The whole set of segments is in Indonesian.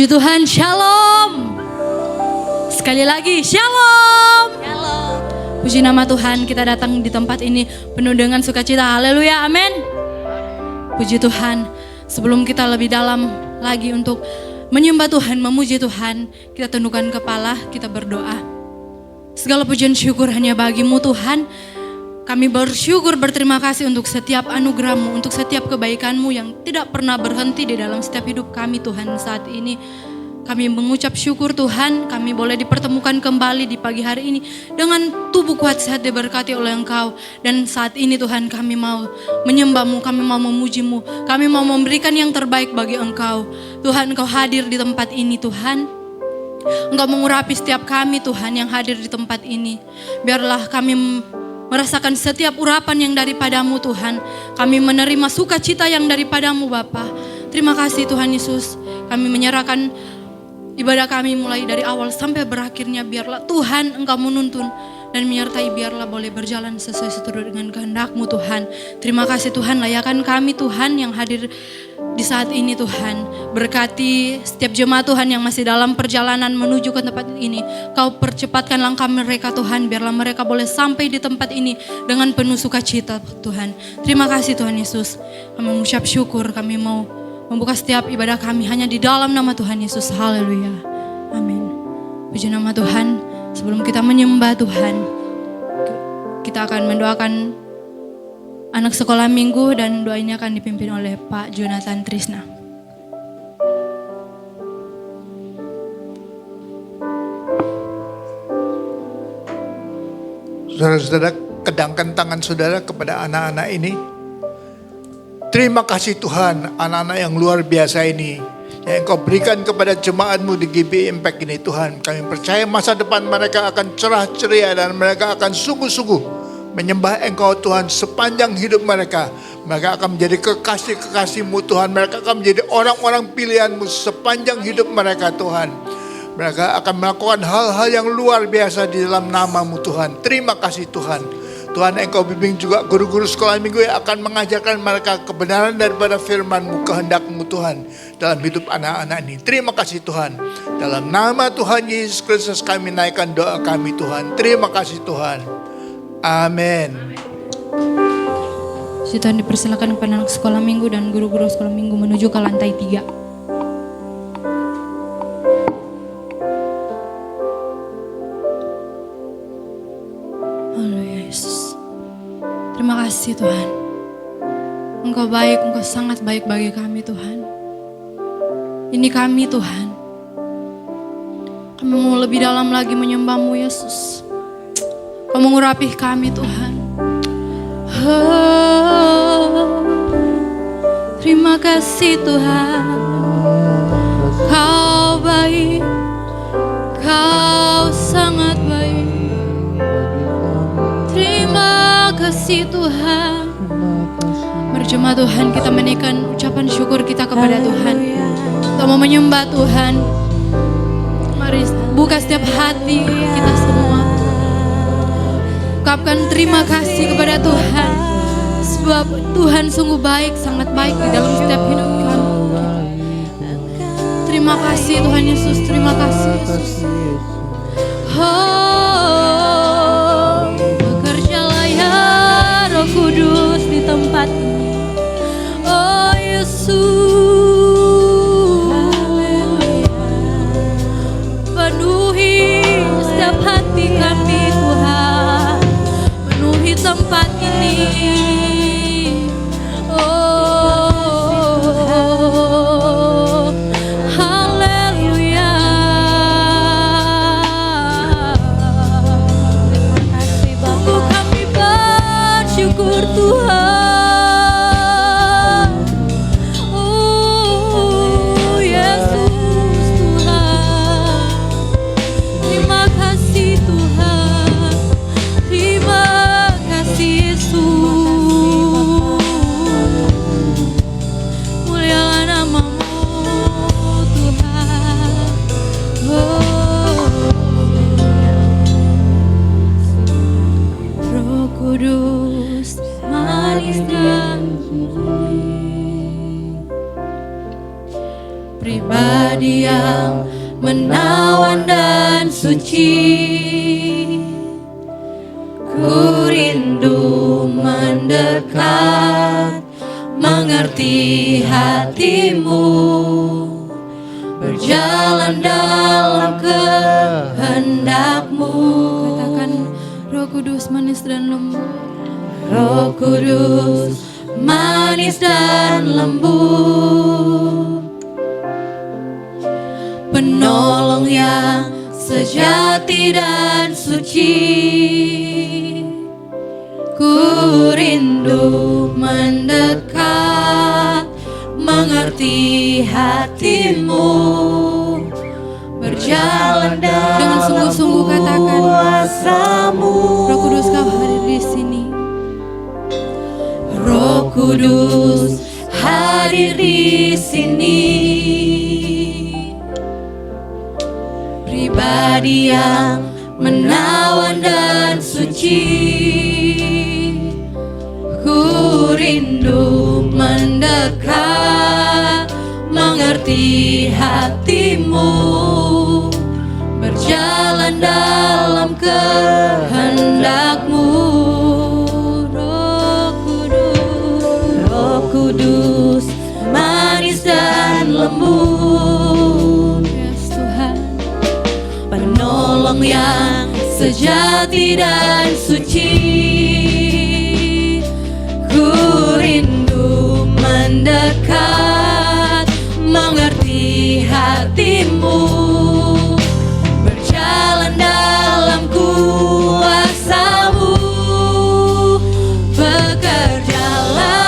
Puji Tuhan, shalom. Sekali lagi, shalom. Shalom. Puji nama Tuhan, kita datang di tempat ini penuh dengan sukacita. Haleluya, amin. Puji Tuhan, sebelum kita lebih dalam lagi untuk menyembah Tuhan, memuji Tuhan, kita tundukkan kepala, kita berdoa. Segala pujian syukur hanya bagi-Mu Tuhan. Kami bersyukur, berterima kasih untuk setiap anugerah-Mu, untuk setiap kebaikan-Mu yang tidak pernah berhenti di dalam setiap hidup kami Tuhan saat ini. Kami mengucap syukur Tuhan, kami boleh dipertemukan kembali di pagi hari ini dengan tubuh kuat sehat diberkati oleh Engkau. Dan saat ini Tuhan kami mau menyembah-Mu, kami mau memuji-Mu, kami mau memberikan yang terbaik bagi Engkau. Tuhan, Engkau hadir di tempat ini Tuhan. Engkau mengurapi setiap kami Tuhan yang hadir di tempat ini. Biarlah kami merasakan setiap urapan yang daripada-Mu Tuhan. Kami menerima sukacita yang daripada-Mu Bapa. Terima kasih Tuhan Yesus. Kami menyerahkan ibadah kami mulai dari awal sampai berakhirnya. Biarlah Tuhan Engkau menuntun dan menyertai, biarlah boleh berjalan sesuai seturut dengan kehendak-Mu Tuhan. Terima kasih Tuhan, layakan kami Tuhan yang hadir di saat ini Tuhan. Berkati setiap jemaat Tuhan yang masih dalam perjalanan menuju ke tempat ini. Kau percepatkan langkah mereka Tuhan, biarlah mereka boleh sampai di tempat ini dengan penuh sukacita Tuhan. Terima kasih Tuhan Yesus. Kami mengucap syukur, kami mau membuka setiap ibadah kami hanya di dalam nama Tuhan Yesus. Haleluya. Amin. Puji nama Tuhan. Sebelum kita menyembah Tuhan, kita akan mendoakan anak sekolah minggu dan doa ini akan dipimpin oleh Pak Jonathan Trisna. Saudara-saudara, kedangkan tangan saudara kepada anak-anak ini. Terima kasih Tuhan, anak-anak yang luar biasa ini yang Engkau berikan kepada jemaat-Mu di GB Impact ini Tuhan. Kami percaya masa depan mereka akan cerah ceria dan mereka akan sungguh-sungguh menyembah Engkau Tuhan sepanjang hidup mereka. Mereka akan menjadi kekasih-kekasih-Mu Tuhan. Mereka akan menjadi orang-orang pilihan-Mu sepanjang hidup mereka Tuhan. Mereka akan melakukan hal-hal yang luar biasa di dalam nama-Mu Tuhan. Terima kasih Tuhan. Tuhan, Engkau bimbing juga guru-guru sekolah minggu yang akan mengajarkan mereka kebenaran daripada firman-Mu, kehendak-Mu Tuhan dalam hidup anak-anak ini. Terima kasih Tuhan. Dalam nama Tuhan Yesus Kristus kami naikkan doa kami Tuhan. Terima kasih Tuhan. Amin. Tuhan, dipersilakan kepada anak sekolah minggu dan guru-guru sekolah minggu menuju ke lantai 3. Terima kasih Tuhan. Engkau baik, Engkau sangat baik bagi kami Tuhan. Ini kami Tuhan. Kami mau lebih dalam lagi menyembah-Mu Yesus. Kau mengurapi kami Tuhan. Terima kasih Tuhan. Kau baik, Kau sangat baik. Terima kasih Tuhan. Berjemaah Tuhan, kita menaikkan ucapan syukur kita kepada Tuhan. Kita mau menyembah Tuhan. Mari buka setiap hati kita semua. Ungkapkan terima kasih kepada Tuhan. Sebab Tuhan sungguh baik, sangat baik di dalam setiap hidup kami. Terima kasih Tuhan Yesus, terima kasih Yesus. Bekerjalah ya Roh Kudus di tempat ini. Oh Yesus, penuhi setiap hati kami Tuhan, penuhi tempat ini. Oh, haleluya. pribadi yang menawan dan suci. Ku rindu mendekat, mengerti hatimu, berjalan dalam kehendak-Mu. Katakan, Roh Kudus manis dan lembut. Roh Kudus manis dan lembut, penolong yang sejati dan suci. Ku rindu mendekat, mengerti hatimu, berjalan dengan sungguh-sungguh. Katakan, kuasa-Mu. Roh Kudus, Kau hadir di sini. Roh Kudus hadir di sini. Pribadi yang menawan dan suci. Ku rindu mendekat, mengerti hatimu, berjalan dalam kehendak-Mu. Roh Kudus manis dan lembut, yes, Tuhan, penolong yang sejati dan suci. Ku rindu mendekat, mengerti hatimu, berjalan dalam kuasa-Mu. Bekerjalah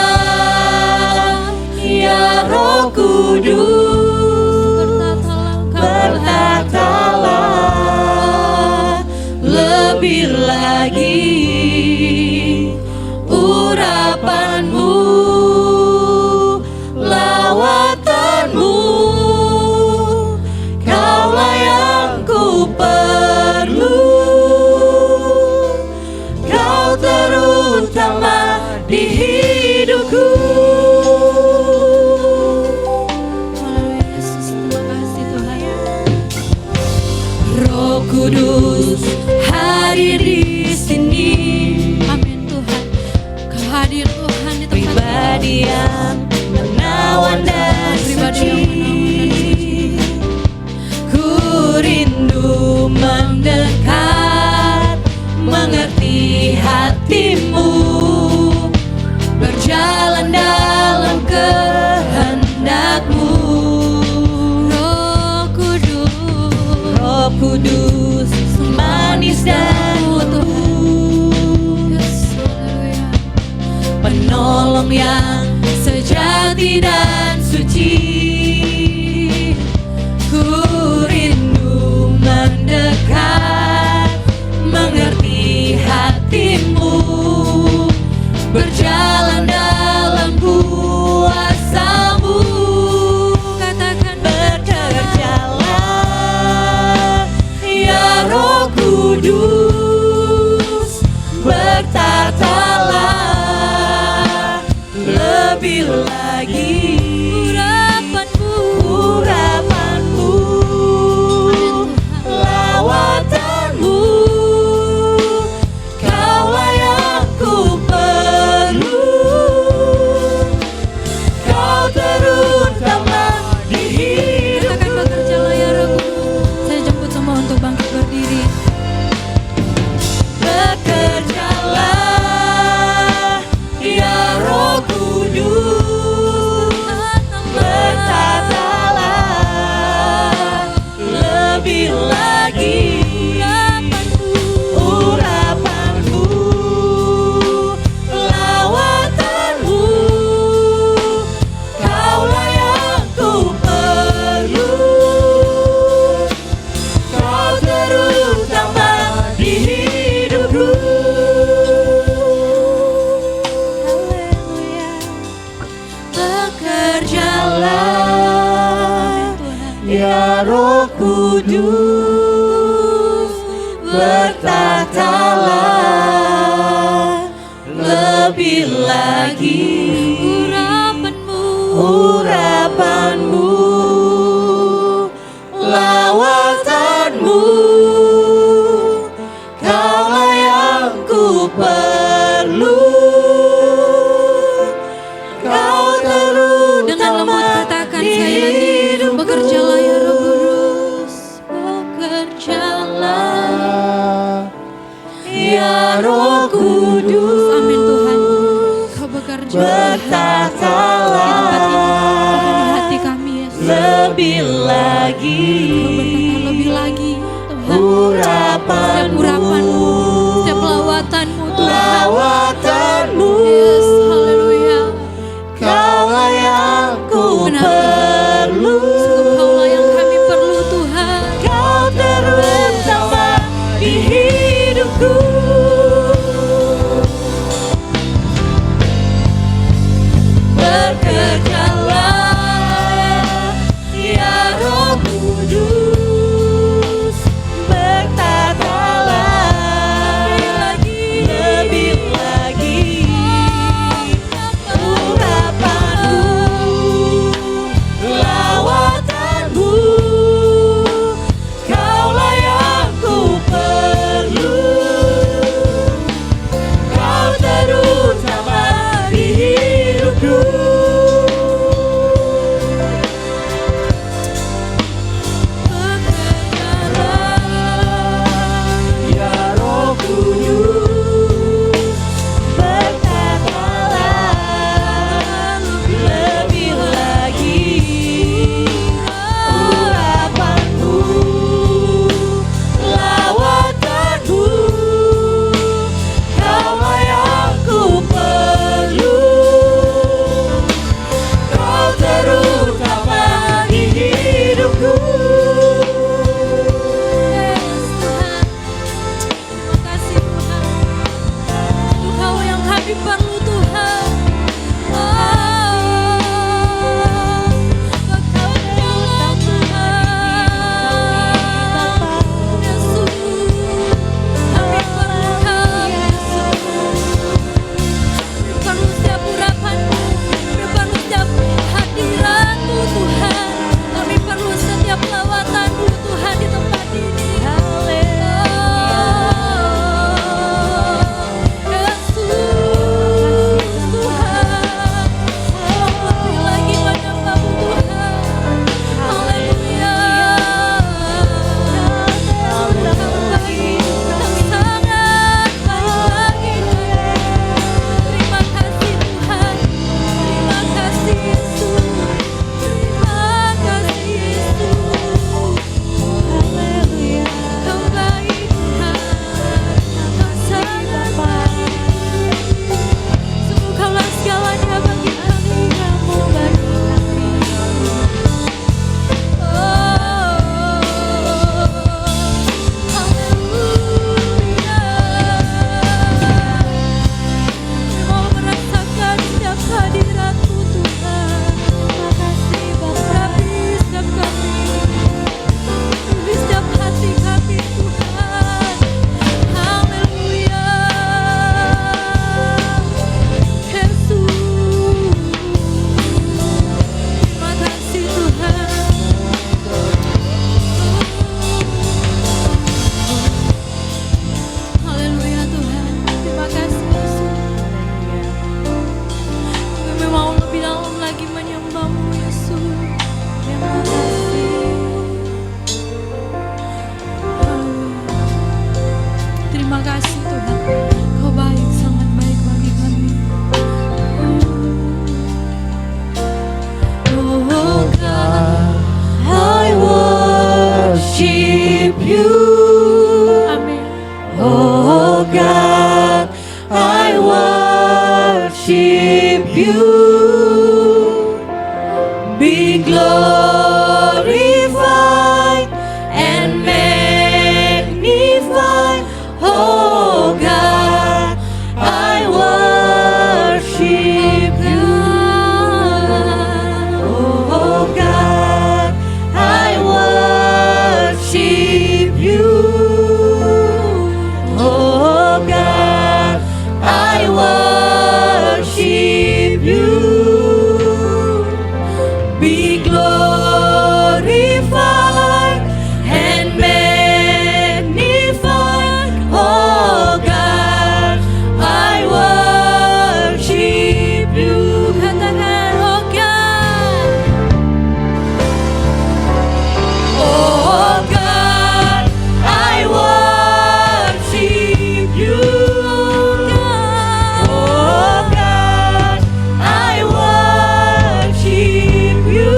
ya Roh Kudus, berkatalah lebih lagi. Urapan-Mu, lawatan-Mu, Kaulah yang ku perlu. Kau terutama di hidupku. Haleluya Yesus, terima kasih Tuhan. Roh Kudus hadir di sini. Amin Tuhan. Kau hadir Tuhan di tempat pribadi yang menawan dan suci. Ku rindu mendekat, mengerti hatimu, berjalan dalam kehendak-Mu. Roh Kudus manis dan lembut, penolong yang sejati dan suci. Ku rindu mendekat, mengerti hatimu, berjalan dalam kuasa-Mu. Katakan, bekerjalah ya Roh Kudus, bertatalah lebih lagi. Urapan-Mu, lawatan-Mu, Kaulah yang ku perlu. Kau terutama di hidupku. Katakan, bekerjalah ya Roh Kudus. Saya jemput semua untuk bangkit berdiri. Bekerjalah ya Roh Kudus, bertatalah lebih lagi. Urapan-Mu, lawatan-Mu, Kaulah yang ku perlu. Kau terutama di hidupku. Haleluya. Bekerjalah ya Roh Kudus, bertatalah lebih lagi. Urapan-Mu, lebih lagi. Lebih lagi Tuhan. Urapanmu, Setiap urapanmu, setiap lawatanmu Tuhan. lawatanmu, Yes, haleluya. Kaulah yang ku Benar. perlu. Sungguh Kaulah yang kami perlu Tuhan. Kau terutama di hidupku. Bekerjalah ya Roh Kudus, bertatalah lebih lagi. Urapanmu, lawatanmu, Kaulah yang ku perlu. Kau terutama di hidupku. Ya Roh Kudus, berkatalah lebih lagi. Urapanmu, lawatanmu, Kaulah yang ku perlu. Kau terutama di hidupku. Yes, Tuhan. Terima kasih Tuhan. Engkau yang kami perlu Tuhan. Bekerjalah Tuhan. Yesus, kami perlu Kau Yesus. Kami perlu setiap urapan-Mu, kami perlu setiap hadirat-Mu Tuhan. Kami perlu setiap lawatan-Mu Tuhan di tempat ini. Yesus Tuhan, lebih lagi menyembah-Mu Tuhan. Haleluya. Kau baik, Kau sangat baik bagi kami. Terima kasih Tuhan, terima kasih Yesus, terima kasih Yesus. Haleluya. Kau baik Tuhan, Kau sangat baik. Sungguh Kaulah segalanya bagi kami, Kamu bagi kami. Kami mau merasakan setiap hadirat-Mu Tuhan. Terima kasih Bapa. Urapi setiap kami, urapi setiap hati kami Tuhan. Haleluya. Yesus, terima kasih Tuhan. Haleluya Tuhan, terima kasih Yesus. Kami mau lebih dalam lagi menyembah-Mu Yesus. Terima kasih. Haleluya. Terima kasih Tuhan, Kau baik, sangat baik bagi kami. Oh God, I worship you. amin. Oh God, I worship you. Be glorified and magnified. Oh God, I worship you. Oh God, I worship you. Oh God, I worship you. Be glorified and magnified. Oh God, I worship you. Katakan oh God. Oh God, I worship you. Oh God, I worship you.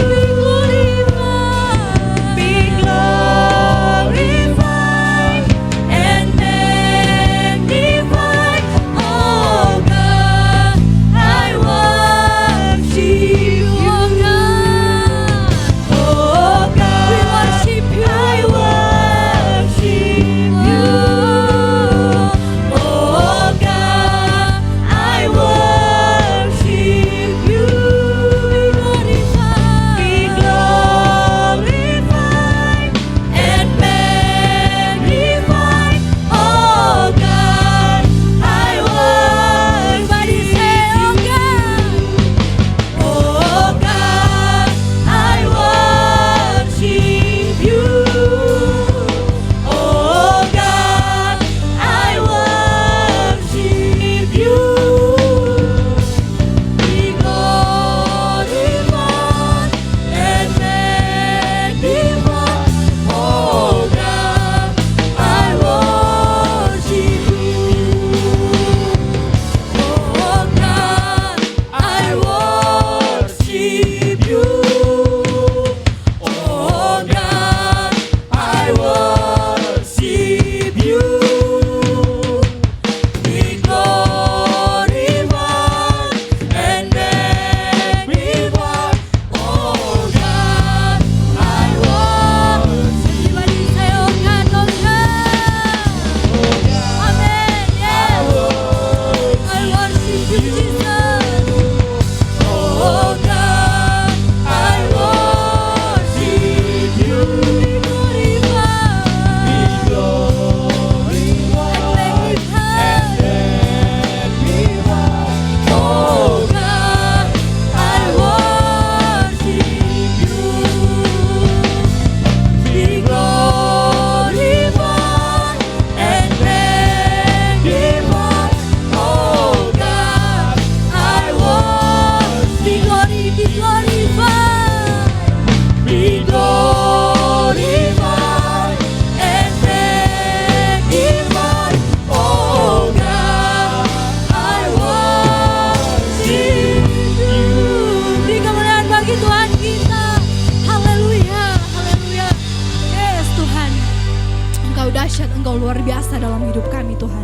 Engkau dahsyat, Engkau luar biasa dalam hidup kami Tuhan.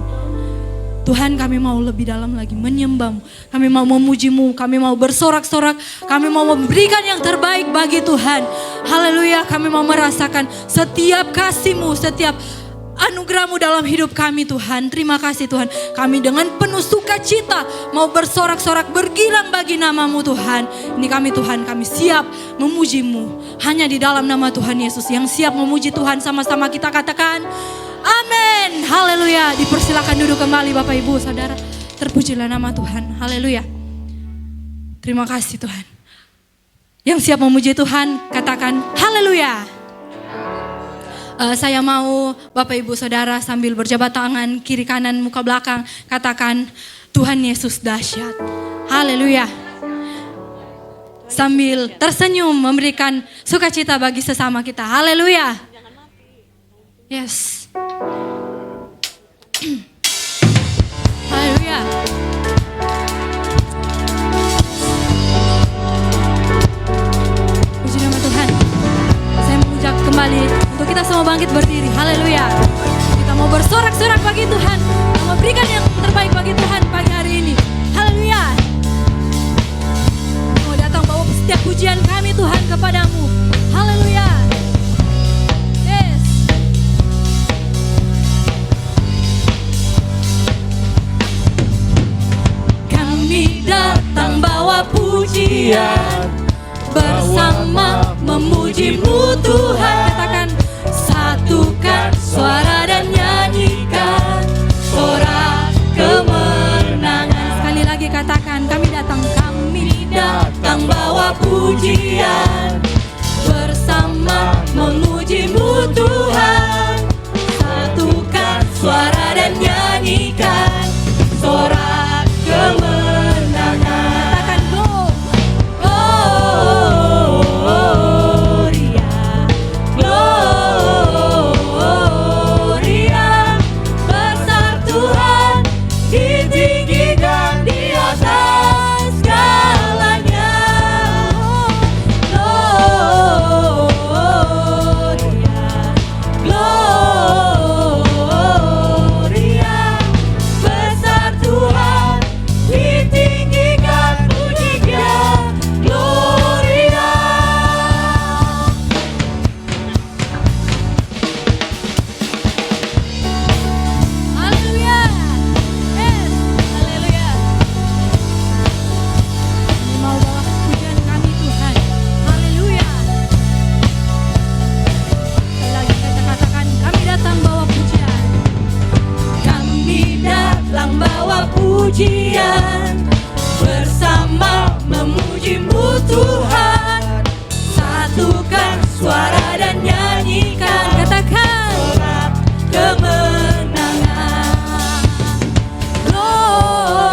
Tuhan, kami mau lebih dalam lagi menyembah-Mu. Kami mau memuji-Mu, kami mau bersorak-sorak, kami mau memberikan yang terbaik bagi Tuhan. Haleluya, kami mau merasakan setiap kasih-Mu, setiap anugerah-Mu dalam hidup kami Tuhan. Terima kasih Tuhan. Kami dengan penuh sukacita mau bersorak-sorak, bergilang bagi nama-Mu Tuhan. Ini kami Tuhan, kami siap memuji-Mu. Hanya di dalam nama Tuhan Yesus yang siap memuji Tuhan, sama-sama kita katakan amin. Haleluya. Dipersilakan duduk kembali Bapak Ibu Saudara. Terpujilah nama Tuhan. Haleluya. Terima kasih Tuhan. Yang siap memuji Tuhan katakan haleluya. Saya mau Bapak Ibu Saudara sambil berjabat tangan kiri kanan muka belakang katakan Tuhan Yesus dahsyat. Haleluya. Sambil tersenyum memberikan sukacita bagi sesama kita. Haleluya. Yes. Haleluya. Puji nama Tuhan. Saya mengujak kembali untuk kita semua bangkit berdiri. Haleluya. Kita mau bersorak-sorak bagi Tuhan. Kita mau berikan yang terbaik bagi Tuhan pagi hari ini. Haleluya. Mau datang bawa setiap pujian kami Tuhan kepadamu. Haleluya. Yes. Kami datang bawa pujian, bersama memuji-Mu Tuhan. Katakan satukan suara dan nyanyikan sorak kemenangan. Sekali lagi katakan kami datang bawa pujian, bersama memuji-Mu Tuhan. Satukan suara dan nyanyikan sorak kemenangan. Katakan pujian, bersama memuji-Mu Tuhan. Satukan suara dan nyanyikan, katakan sorak kemenangan. Gloria,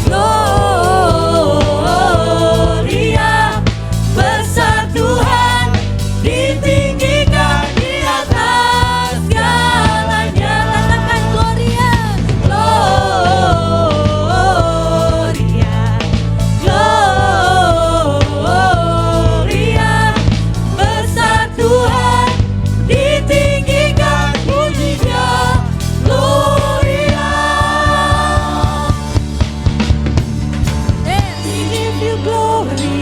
Gloria, besar Tuhan, ditinggikan di atas segalanya. Katakan Gloria, Gloria, Gloria, besar Tuhan, ditinggikan pujinya. Gloria. We give you glory,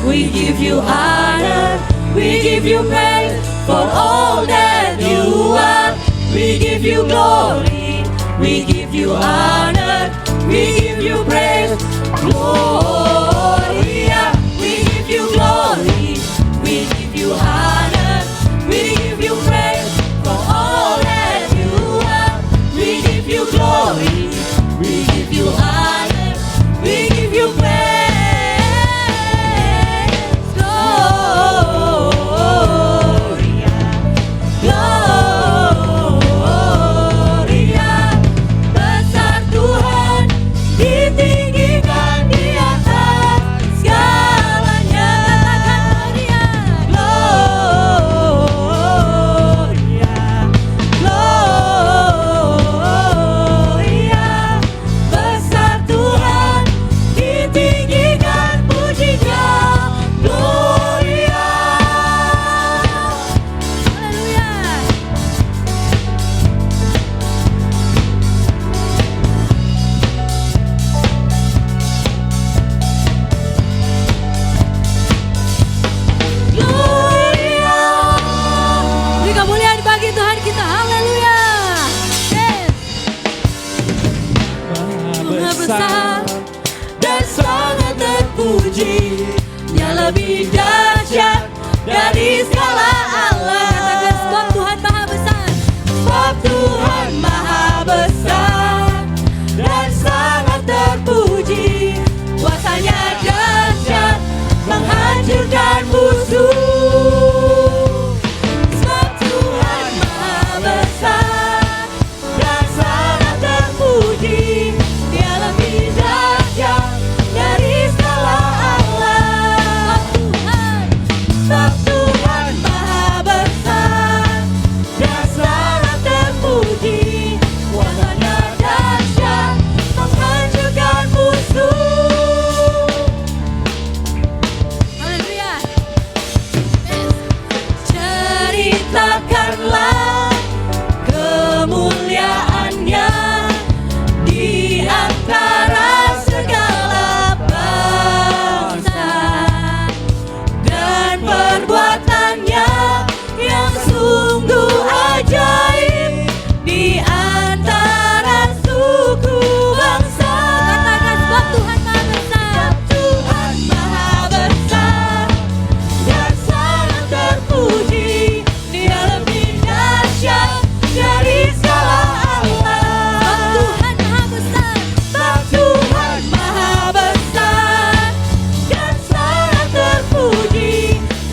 we give you honor, we give you praise for all that you are. We give you glory, we give you honor, we give you praise. Gloria, we give you glory, we give you honor, we give you praise for all that you are. We give you glory, we give you honor, we give you praise. Gloria, Gloria, besar Tuhan, ditinggikan di atas lebih dahsyat dari segala Allah. Katakan sebab Tuhan maha besar. Sebab Tuhan maha besar dan sangat terpuji. Kuasanya dahsyat menghancurkan musuh. Sebab Tuhan maha besar dan sangat terpuji. Dia lebih dahsyat dari segala Allah. Sebab Tuhan maha besar dan sangat terpuji. Kuasanya dahsyat menghancurkan musuh. Haleluya. Ceritakanlah kemuliaannya di antara segala bangsa, dan perbuatannya yang sungguh ajaib di antara suku bangsa. Katakan sebab Tuhan maha besar. Tuhan maha besar dan sangat terpuji. Dia lebih dahsyat dari segala Allah. Tuhan maha besar. Sebab Tuhan maha besar dan sangat terpuji.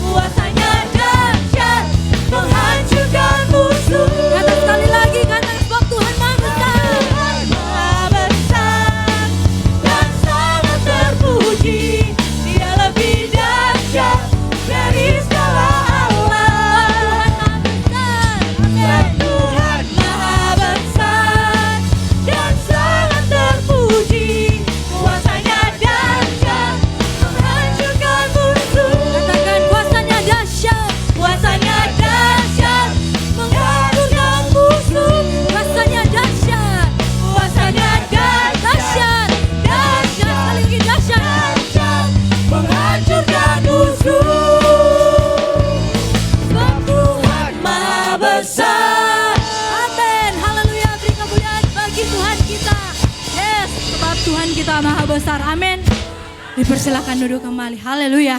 Kuasanya dahsyat menghancurkan musuh. Kata sekali lagi, katakan sebab Tuhan maha besar. Tuhan maha besar dan sangat terpuji. Dia lebih dahsyat dari segala Allah. Sebab Tuhan maha besar dan sangat terpuji. Kuasanya dahsyat menghancurkan musuh. Katakan kuasanya dahsyat. Kuasanya dahsyat menghancurkan musuh. Kuasanya dahsyat. Kuasanya Dahsyat. Dahsyat. Sekali lagi dahsyat. dahsyat menghancurkan musuh. Sebab Tuhan maha besar. Amin. Haleluya. Beri kemuliaan bagi Tuhan kita. Yes. Sebab Tuhan kita maha besar. Amin. Dipersilakan duduk kembali. Haleluya.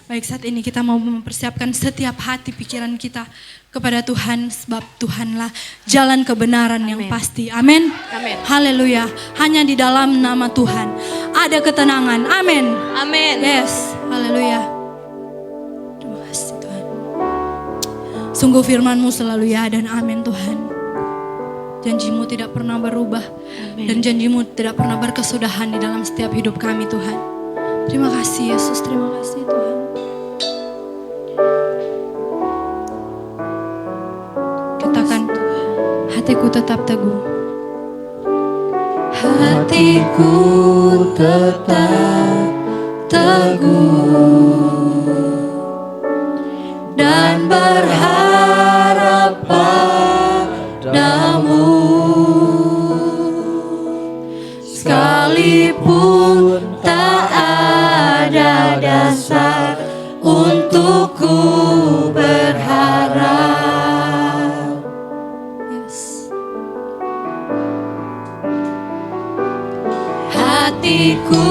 Baik, saat ini kita mau mempersiapkan setiap hati pikiran kita kepada Tuhan, sebab Tuhanlah jalan kebenaran yang pasti. Amin. Amin. Haleluya. Hanya di dalam nama Tuhan ada ketenangan. Amin. Amin. Yes. Haleluya. Terima kasih Tuhan. Sungguh firman-Mu selalu ya dan amin Tuhan. Janji-Mu tidak pernah berubah. Dan janji-Mu tidak pernah berkesudahan di dalam setiap hidup kami Tuhan. Terima kasih Yesus, terima kasih Tuhan. Katakan, hatiku tetap teguh. Hatiku tetap teguh dan berharap padamu, sekalipun tak ada dasar untuk ku berharap. Yes. Hatiku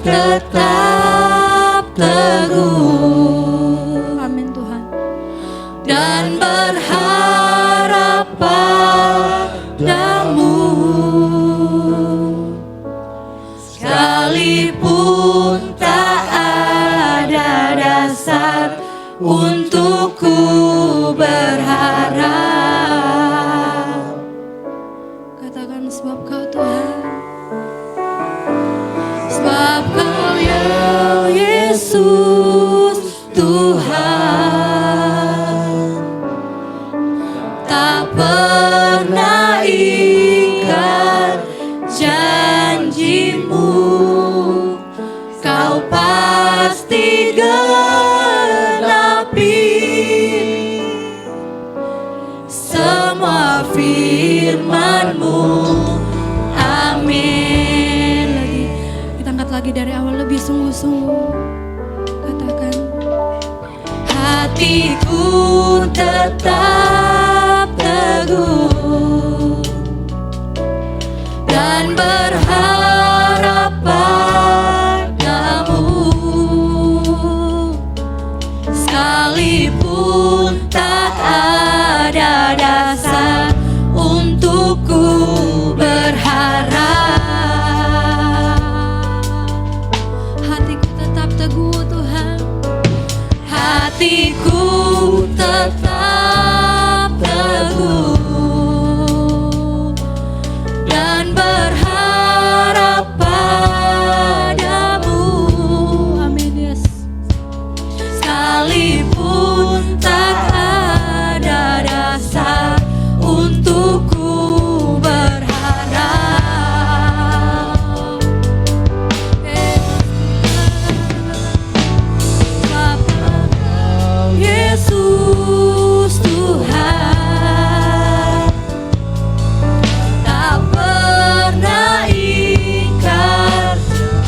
tetap teguh Amin Tuhan. dan berharap padamu, sekalipun tak ada dasar untuk ku berharap. Katakan sebab Kau Tuhan. Sebab Kau ya Yesus Tuhan, tak pernah ingkar janji-Mu. Kau pasti genapi semua firman-Mu. Amin. Lagi, kita angkat lagi dari awal lebih sungguh-sungguh. Katakan, Hatiku tetap teguh dan berharap padamu, hatiku tetap teguh dan berharap padamu. Amin, yes. Sekalipun tak ada dasar untuk ku berharap. Yesus Tuhan tak pernah ingkar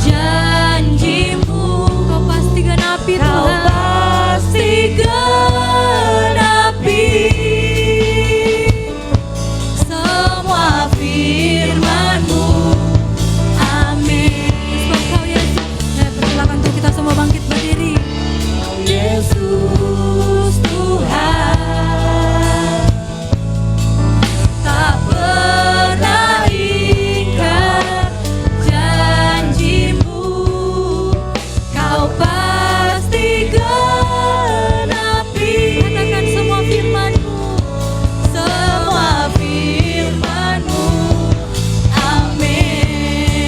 janjimu. Kau pasti genapi Kau Tuhan. pasti genapi semua firman-Mu. Amin. Sebab Kau Yesus. Saya persilakan untuk kita semua bangkit berdiri. Yesus Tuhan tak pernah ingkar janjimu. Kau pasti genapi Katakan semua firman-Mu. semua firman-Mu. Amin.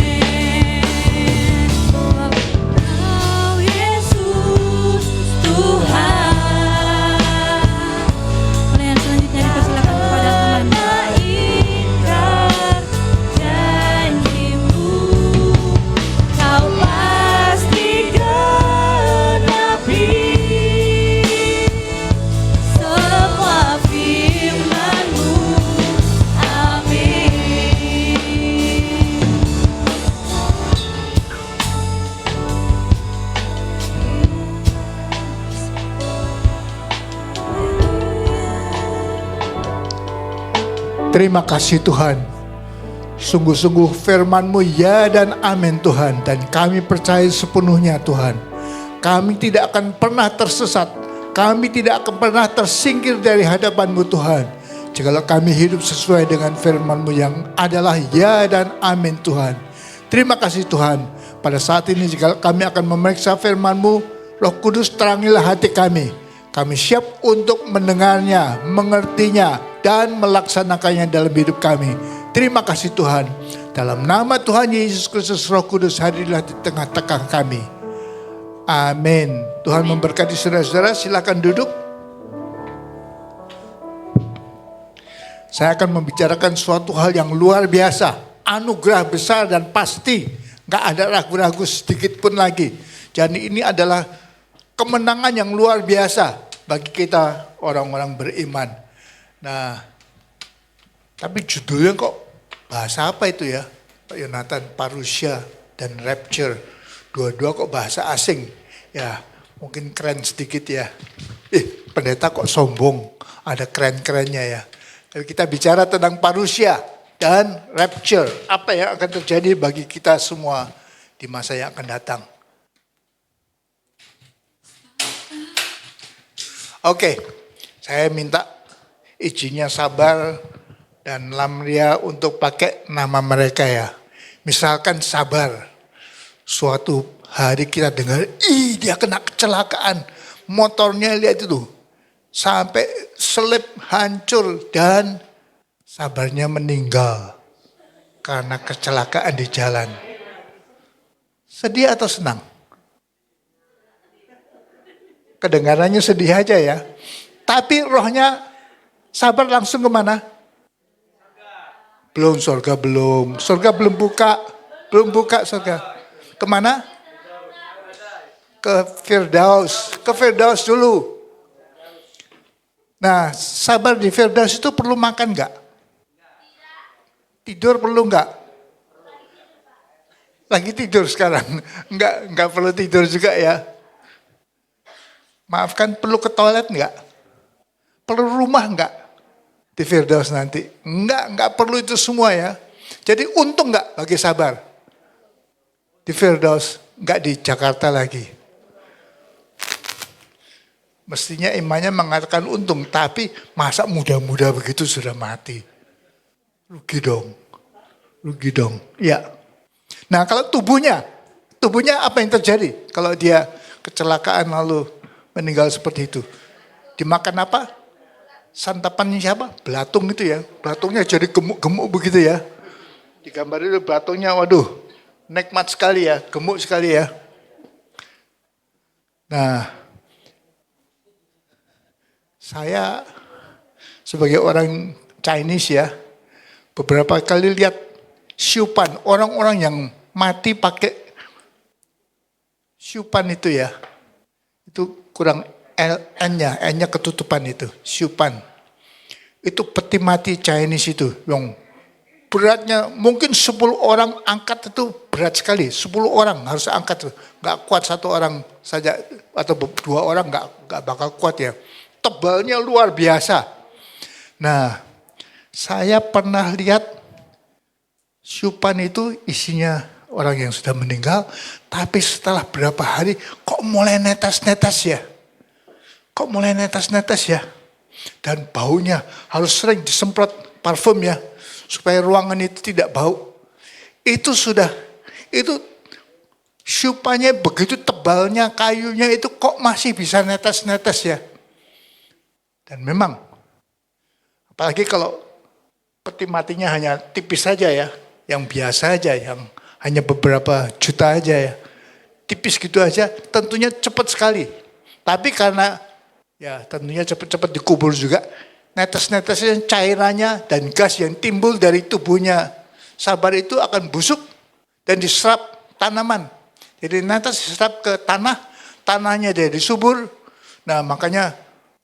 Kau Yesus Tuhan Boleh yang selanjutnya dipersilakan kepada teman. pernah ingkar janjimu. Kau pasti genapi semua firman-Mu. Amin. Terima kasih Tuhan. Sungguh-sungguh firman-Mu ya dan amin Tuhan. Dan kami percaya sepenuhnya Tuhan. Kami tidak akan pernah tersesat. Kami tidak akan pernah tersingkir dari hadapan-Mu Tuhan. Jikalau kami hidup sesuai dengan firman-Mu yang adalah ya dan amin Tuhan. Terima kasih Tuhan. Pada saat ini jika kami akan memeriksa firman-Mu, Roh Kudus terangilah hati kami. Kami siap untuk mendengarnya, mengertinya, dan melaksanakannya dalam hidup kami. Terima kasih Tuhan. Dalam nama Tuhan Yesus Kristus, Roh Kudus hadirlah di tengah-tengah kami. Amin. Tuhan memberkati saudara-saudara, silakan duduk. Saya akan membicarakan suatu hal yang luar biasa. Anugerah besar dan pasti. Gak ada ragu-ragu sedikit pun lagi. Jadi ini adalah kemenangan yang luar biasa bagi kita orang-orang beriman. Nah, tapi judulnya kok bahasa apa itu ya? Pak Yonatan, parousia dan rapture. Dua-dua kok bahasa asing. Ya, mungkin keren sedikit ya. Pendeta kok sombong. Ada keren-kerennya ya. Tapi kita bicara tentang parousia dan rapture. Apa yang akan terjadi bagi kita semua di masa yang akan datang. Oke, saya minta izinnya Sabar dan Lamria untuk pakai nama mereka ya. Misalkan Sabar, suatu hari kita dengar, dia kena kecelakaan. Motornya lihat itu, sampai selip hancur dan Sabarnya meninggal karena kecelakaan di jalan. Sedih atau senang? Kedengarannya sedih aja ya. Tapi rohnya Sabar langsung kemana? Belum, surga belum. Surga belum buka. Belum buka surga. Kemana? Ke Firdaus. Ke Firdaus dulu. Nah, Sabar di Firdaus itu perlu makan enggak? Tidur perlu enggak? Lagi tidur sekarang. Enggak perlu tidur juga ya. Maafkan, perlu ke toilet enggak? Perlu rumah enggak? Di Firdaus nanti. Enggak perlu itu semua ya. Jadi untung enggak bagi Sabar? Di Firdaus, enggak di Jakarta lagi. Mestinya imannya mengatakan untung, tapi masa muda-muda begitu sudah mati. Rugi dong. Ya. Nah kalau tubuhnya apa yang terjadi? Kalau dia kecelakaan lalu meninggal seperti itu. Dimakan apa? Santapannya siapa? Belatung itu ya. Belatungnya jadi gemuk-gemuk begitu ya. Di gambar itu belatungnya, waduh, nikmat sekali ya, gemuk sekali ya. Nah, saya sebagai orang Chinese ya, beberapa kali lihat siupan, orang-orang yang mati pakai siupan itu ya. Itu kurang N-nya ketutupan itu, siupan. Itu peti mati Chinese itu, yang beratnya mungkin 10 orang angkat itu berat sekali. 10 orang harus angkat, nggak kuat satu orang saja atau 2 orang nggak bakal kuat ya. Tebalnya luar biasa. Nah, saya pernah lihat siupan itu isinya orang yang sudah meninggal, tapi setelah berapa hari kok mulai netes-netes ya. Kok mulai netes-netes ya. Dan baunya harus sering disemprot parfum ya, supaya ruangan itu tidak bau. Itu siupannya begitu tebalnya, kayunya itu kok masih bisa netes-netes ya. Dan memang, apalagi kalau peti matinya hanya tipis saja ya, yang biasa aja, yang hanya beberapa juta aja ya. Tipis gitu aja, tentunya cepat sekali. Tapi karena ya tentunya cepat-cepat dikubur juga, netes-netesnya cairannya dan gas yang timbul dari tubuhnya sabar itu akan busuk dan diserap tanaman. Jadi netes diserap ke tanah, tanahnya jadi subur. Nah makanya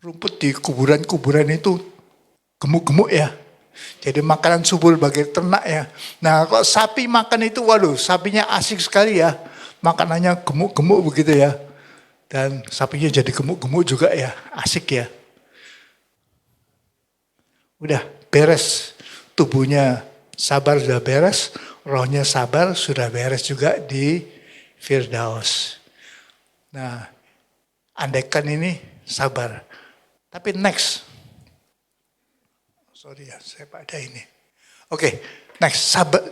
rumput di kuburan-kuburan itu gemuk-gemuk ya. Jadi makanan subur bagi ternak ya. Nah kalau sapi makan itu, waduh sapinya asik sekali ya. Makanannya gemuk-gemuk begitu ya. Dan sapinya jadi gemuk-gemuk juga ya, asik ya. Udah beres, tubuhnya sabar sudah beres, rohnya sabar sudah beres juga di Firdaus. Nah, andaikan ini sabar. Tapi next, sorry ya, saya pada ini. Oke, next, sabar.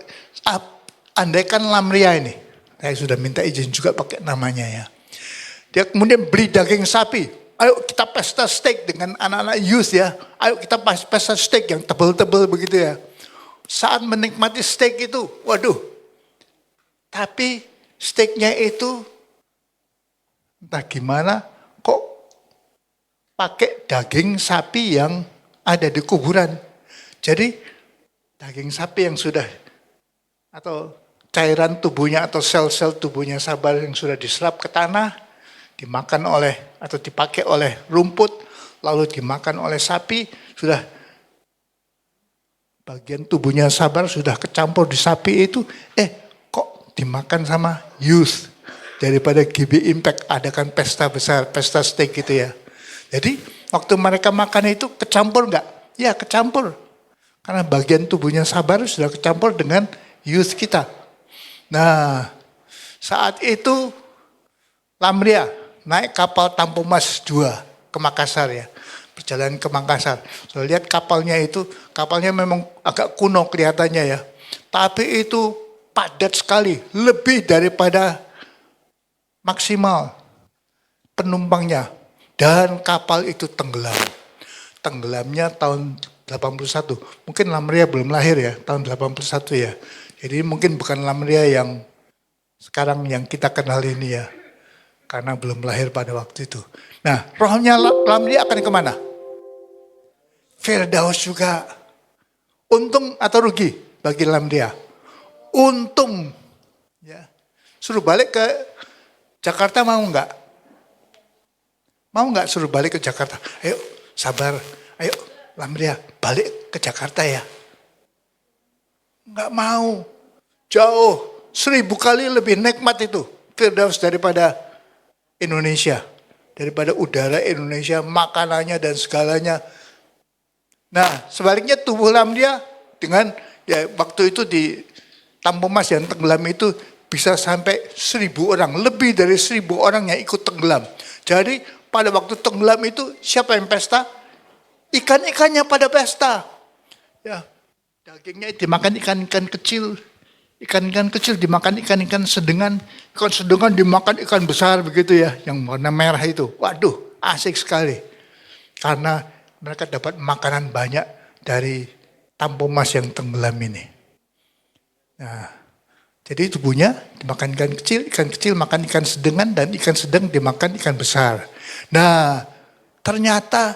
Andaikan Lamria ini, saya sudah minta izin juga pakai namanya ya. Dia kemudian beli daging sapi. Ayo kita pesta steak dengan anak-anak youth ya. Ayo kita pesta steak yang tebal-tebal begitu ya. Saat menikmati steak itu, waduh. Tapi steaknya itu entah gimana kok pakai daging sapi yang ada di kuburan. Jadi daging sapi yang sudah atau cairan tubuhnya atau sel-sel tubuhnya sabar yang sudah diserap ke tanah, dimakan oleh atau dipakai oleh rumput, lalu dimakan oleh sapi, sudah bagian tubuhnya sabar sudah kecampur di sapi itu, kok dimakan sama youth. Daripada GB Impact adakan pesta besar, pesta steak gitu ya. Jadi waktu mereka makan itu kecampur enggak? Ya kecampur. Karena bagian tubuhnya sabar sudah kecampur dengan youth kita. Nah saat itu Lamria naik kapal Tampu Mas 2 ke Makassar ya. Perjalanan ke Makassar. So, lihat kapalnya itu, kapalnya memang agak kuno kelihatannya ya. Tapi itu padat sekali, lebih daripada maksimal penumpangnya. Dan kapal itu tenggelam. Tenggelamnya tahun 81. Mungkin Lamria belum lahir ya, tahun 81 ya. Jadi mungkin bukan Lamria yang sekarang yang kita kenal ini ya. Karena belum lahir pada waktu itu. Nah, rohnya Lamria akan kemana? Firdaus juga. Untung atau rugi bagi Lamria? Untung. Ya. Suruh balik ke Jakarta mau enggak? Mau enggak suruh balik ke Jakarta? Ayo sabar, ayo Lamria balik ke Jakarta ya. Enggak mau. Jauh, 1000 kali lebih nikmat itu Firdaus daripada Indonesia. Daripada udara Indonesia, makanannya dan segalanya. Nah sebaliknya tubuh Lamria dengan ya waktu itu di Tampu Mas yang tenggelam itu bisa sampai 1000 orang. Lebih dari 1000 orang yang ikut tenggelam. Jadi pada waktu tenggelam itu siapa yang pesta? Ikan-ikannya pada pesta. Ya, dagingnya dimakan ikan-ikan kecil. Ikan-ikan kecil dimakan ikan-ikan sedengan. Ikan sedengan dimakan ikan besar begitu ya. Yang warna merah itu. Waduh, asik sekali. Karena mereka dapat makanan banyak dari tampo emas yang tenggelam ini. Nah, jadi tubuhnya dimakan ikan kecil makan ikan sedengan, dan ikan sedang dimakan ikan besar. Nah, ternyata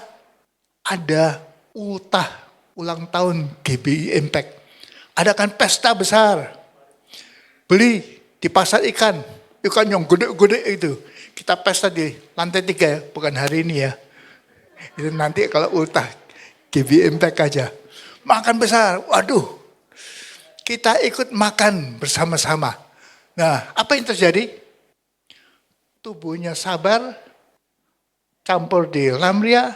ada ultah ulang tahun GBI Impact. Adakan pesta besar. Beli di pasar ikan yang gede-gede itu. Kita pesta di lantai 3 ya, bukan hari ini ya. Itu nanti kalau ultah GBI Impact aja. Makan besar, waduh. Kita ikut makan bersama-sama. Nah, apa yang terjadi? Tubuhnya Sabar campur di Lamria,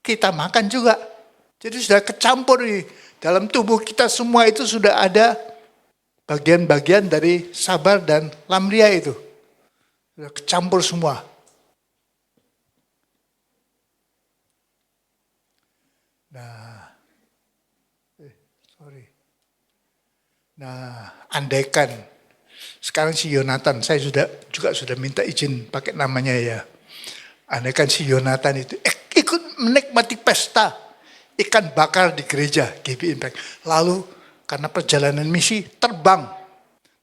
kita makan juga. Jadi sudah kecampur di dalam tubuh kita semua itu sudah ada bagian-bagian dari Sabar dan Lamria itu. Sudah kecampur semua. Nah, andaikan sekarang si Yonatan, saya juga sudah minta izin pakai namanya ya. Andaikan si Yonatan itu ikut menikmati pesta ikan bakar di gereja GBI Impact. Lalu karena perjalanan misi terbang,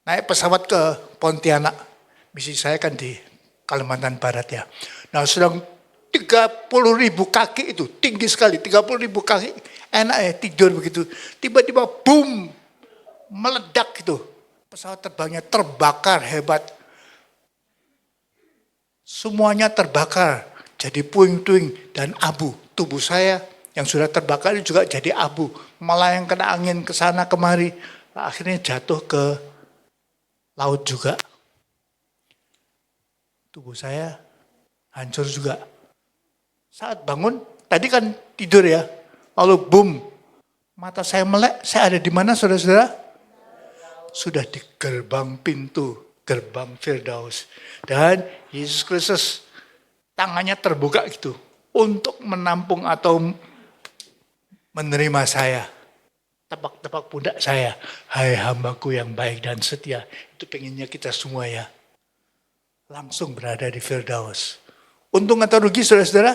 naik pesawat ke Pontianak. Misi saya kan di Kalimantan Barat ya. Nah, sedang 30.000 kaki itu, tinggi sekali, 30.000 kaki, enak ya tidur begitu. Tiba-tiba boom, meledak gitu. Pesawat terbangnya terbakar hebat. Semuanya terbakar, jadi puing-puing dan abu. Tubuh saya yang sudah terbakar juga jadi abu. Melayang kena angin ke sana kemari. Akhirnya jatuh ke laut juga. Tubuh saya hancur juga. Saat bangun, tadi kan tidur ya. Lalu boom, mata saya melek. Saya ada di mana saudara-saudara? Sudah di gerbang pintu, gerbang Firdaus. Dan Yesus Kristus tangannya terbuka gitu untuk menampung atau menerima saya. Tepak-tepak pundak saya. Hai hambaku yang baik dan setia. Itu pengennya kita semua ya. Langsung berada di Firdaus. Untung atau rugi saudara-saudara?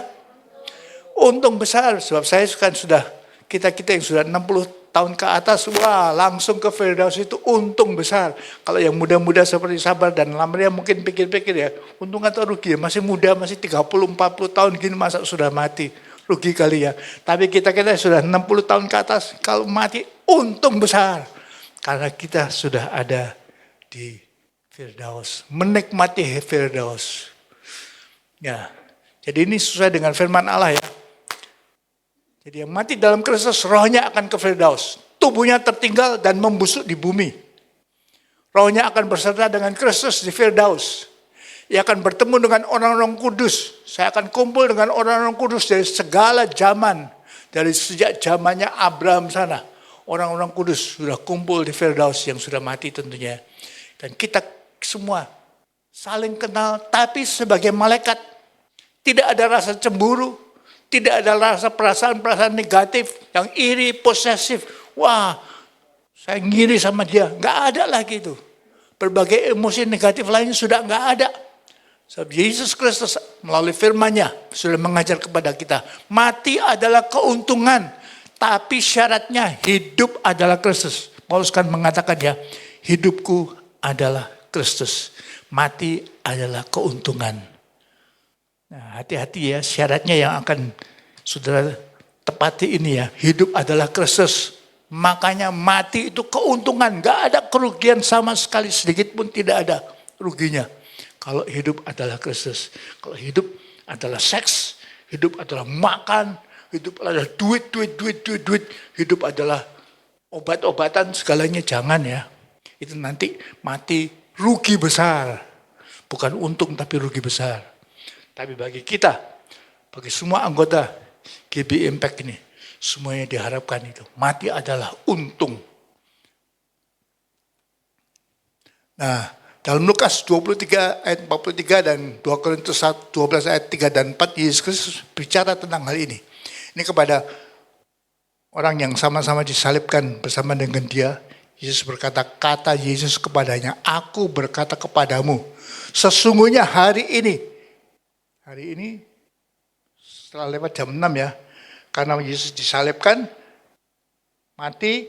Untung besar. Sebab saya kan sudah, kita yang sudah 60 tahun ke atas, wah langsung ke Firdaus itu untung besar. Kalau yang muda-muda seperti Sabar dan Lamria mungkin pikir-pikir ya, untung atau rugi ya, masih muda, masih 30-40 tahun gini masa sudah mati. Rugi kali ya. Tapi kita sudah 60 tahun ke atas, kalau mati untung besar. Karena kita sudah ada di Firdaus, menikmati Firdaus. Ya, jadi ini sesuai dengan firman Allah ya. Jadi yang mati dalam Kristus, rohnya akan ke Firdaus. Tubuhnya tertinggal dan membusuk di bumi. Rohnya akan berserta dengan Kristus di Firdaus. Ia akan bertemu dengan orang-orang kudus. Saya akan kumpul dengan orang-orang kudus dari segala zaman. Dari sejak zamannya Abraham sana. Orang-orang kudus sudah kumpul di Firdaus yang sudah mati tentunya. Dan kita semua saling kenal, tapi sebagai malaikat. Tidak ada rasa cemburu. Tidak ada rasa perasaan-perasaan negatif yang iri, posesif. Wah, saya ngiri sama dia. Nggak ada lagi itu. Berbagai emosi negatif lainnya sudah nggak ada. Sebab Yesus Kristus melalui firman-Nya sudah mengajar kepada kita. Mati adalah keuntungan. Tapi syaratnya hidup adalah Kristus. Paulus kan mengatakan ya, hidupku adalah Kristus. Mati adalah keuntungan. Nah, hati-hati ya, syaratnya yang akan saudara tepati ini ya. Hidup adalah Kristus. Makanya mati itu keuntungan. Gak ada kerugian sama sekali, sedikit pun tidak ada ruginya. Kalau hidup adalah Kristus. Kalau hidup adalah seks, hidup adalah makan, hidup adalah duit. Hidup adalah obat-obatan, segalanya jangan ya. Itu nanti mati rugi besar. Bukan untung tapi rugi besar. Tapi bagi kita, bagi semua anggota GBI Impact ini, semuanya diharapkan itu. Mati adalah untung. Nah, dalam Lukas 23 ayat 43 dan 2 Korintus 12 ayat 3 dan 4, Yesus Kristus bicara tentang hal ini. Ini kepada orang yang sama-sama disalibkan bersama dengan dia. Yesus berkata, kata Yesus kepadanya, aku berkata kepadamu, sesungguhnya hari ini setelah lewat jam 6 ya. Karena Yesus disalibkan, mati,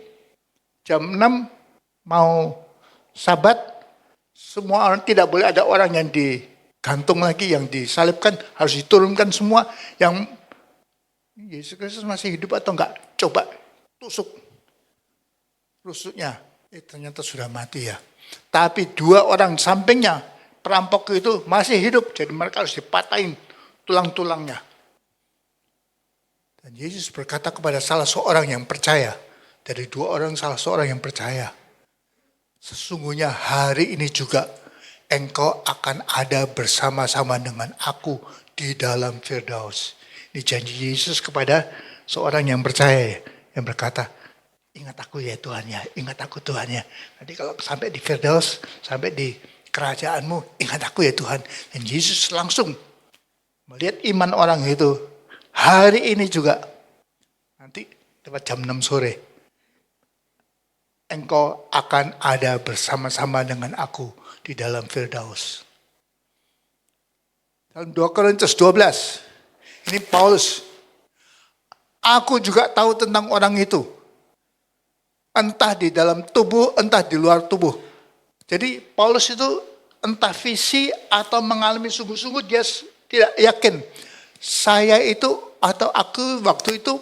jam 6 mau sabat, semua orang, tidak boleh ada orang yang digantung lagi, yang disalibkan, harus diturunkan semua. Yang Yesus Kristus masih hidup atau enggak? Coba tusuk rusuknya, ternyata sudah mati ya. Tapi 2 orang sampingnya, perampok itu masih hidup, jadi mereka harus dipatahin tulang-tulangnya. Dan Yesus berkata kepada salah seorang yang percaya, dari 2 orang salah seorang yang percaya, sesungguhnya hari ini juga engkau akan ada bersama-sama dengan aku di dalam Firdaus. Ini janji Yesus kepada seorang yang percaya, yang berkata, ingat aku ya Tuhan ya, ingat aku Tuhan ya. Nanti kalau sampai di Firdaus, sampai di kerajaanmu, ingat aku ya Tuhan. Dan Yesus langsung melihat iman orang itu, hari ini juga, nanti lewat jam 6 sore, engkau akan ada bersama-sama dengan aku di dalam Firdaus. Dalam 2 Korintus 12, ini Paulus, aku juga tahu tentang orang itu, entah di dalam tubuh, entah di luar tubuh. Jadi Paulus itu entah visi atau mengalami sungguh-sungguh, dia tidak yakin. Saya itu atau aku waktu itu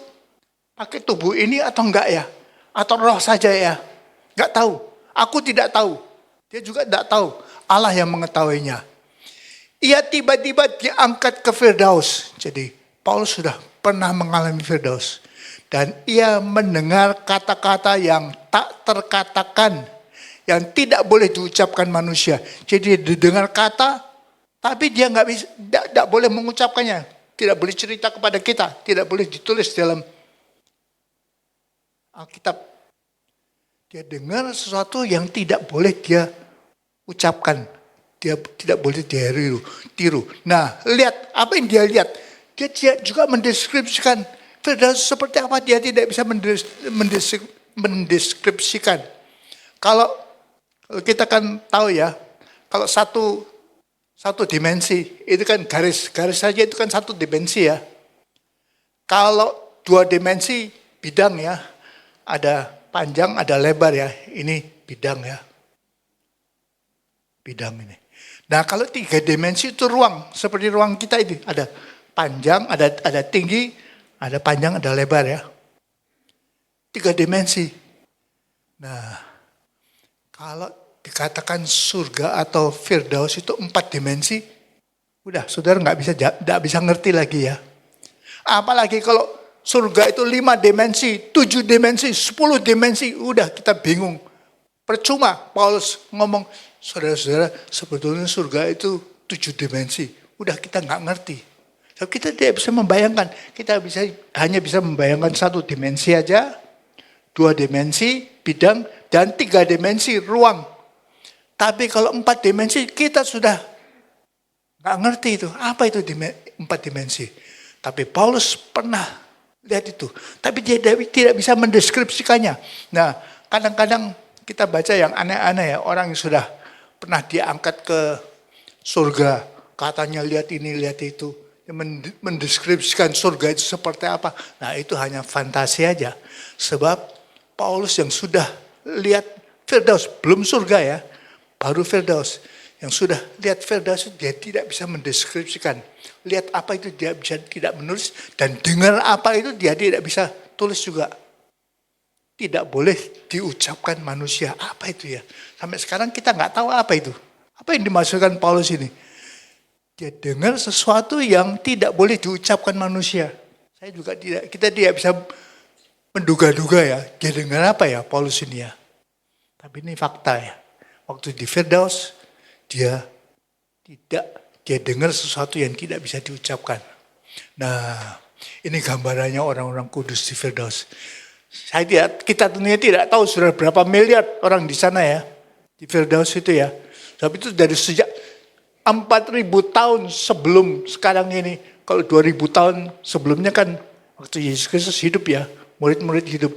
pakai tubuh ini atau enggak ya? Atau roh saja ya? Enggak tahu. Aku tidak tahu. Dia juga tidak tahu. Allah yang mengetahuinya. Ia tiba-tiba diangkat ke Firdaus. Jadi Paulus sudah pernah mengalami Firdaus. Dan ia mendengar kata-kata yang tak terkatakan. Yang tidak boleh diucapkan manusia. Jadi dia didengar kata, tapi dia tidak boleh mengucapkannya. Tidak boleh cerita kepada kita. Tidak boleh ditulis dalam Alkitab. Dia dengar sesuatu yang tidak boleh dia ucapkan. Dia tidak boleh dia tiru. Nah, lihat apa yang dia lihat. Dia juga mendeskripsikan Firdaus seperti apa, dia tidak bisa mendeskripsikan. Kalau kita kan tahu ya, kalau satu dimensi itu kan garis saja itu kan satu dimensi ya. Kalau 2 dimensi bidang ya, ada panjang ada lebar ya, ini bidang ya, bidang ini. Nah kalau 3 dimensi itu ruang, seperti ruang kita ini ada panjang, ada tinggi, ada panjang, ada lebar ya. 3 dimensi. Nah kalau dikatakan surga atau Firdaus itu 4 dimensi, udah saudara nggak bisa ngerti lagi ya. Apalagi kalau surga itu 5 dimensi, 7 dimensi, 10 dimensi, udah kita bingung. Percuma Paulus ngomong, saudara-saudara sebetulnya surga itu 7 dimensi, udah kita nggak ngerti. So, kita tidak bisa membayangkan, kita hanya bisa membayangkan 1 dimensi aja, 2 dimensi bidang, dan 3 dimensi ruang. Tapi kalau 4 dimensi kita sudah nggak ngerti itu, apa itu 4 dimensi. Tapi Paulus pernah lihat itu, tapi dia tidak bisa mendeskripsikannya. Nah, kadang-kadang kita baca yang aneh-aneh ya, orang yang sudah pernah diangkat ke surga, katanya lihat ini, lihat itu, mendeskripsikan surga itu seperti apa. Nah, itu hanya fantasi aja. Sebab Paulus yang sudah lihat Firdaus, belum surga ya, baru Firdaus. Yang sudah lihat Firdaus dia tidak bisa mendeskripsikan. Lihat apa itu dia bisa tidak menulis, dan dengar apa itu dia tidak bisa tulis juga. Tidak boleh diucapkan manusia. Apa itu ya? Sampai sekarang kita nggak tahu apa itu. Apa yang dimaksudkan Paulus ini? Dia dengar sesuatu yang tidak boleh diucapkan manusia. Saya juga kita tidak bisa menduga-duga ya. Dia dengar apa ya Paulus ini ya? Tapi ini fakta ya. Waktu di Firdaus dia dengar sesuatu yang tidak bisa diucapkan. Nah, ini gambarannya orang-orang kudus di Firdaus. Kita tentunya tidak tahu sudah berapa miliar orang di sana ya, di Firdaus itu ya. Tapi itu dari sejak 4.000 tahun sebelum sekarang ini. Kalau 2.000 tahun sebelumnya kan waktu Yesus Kristus hidup ya, murid-murid hidup.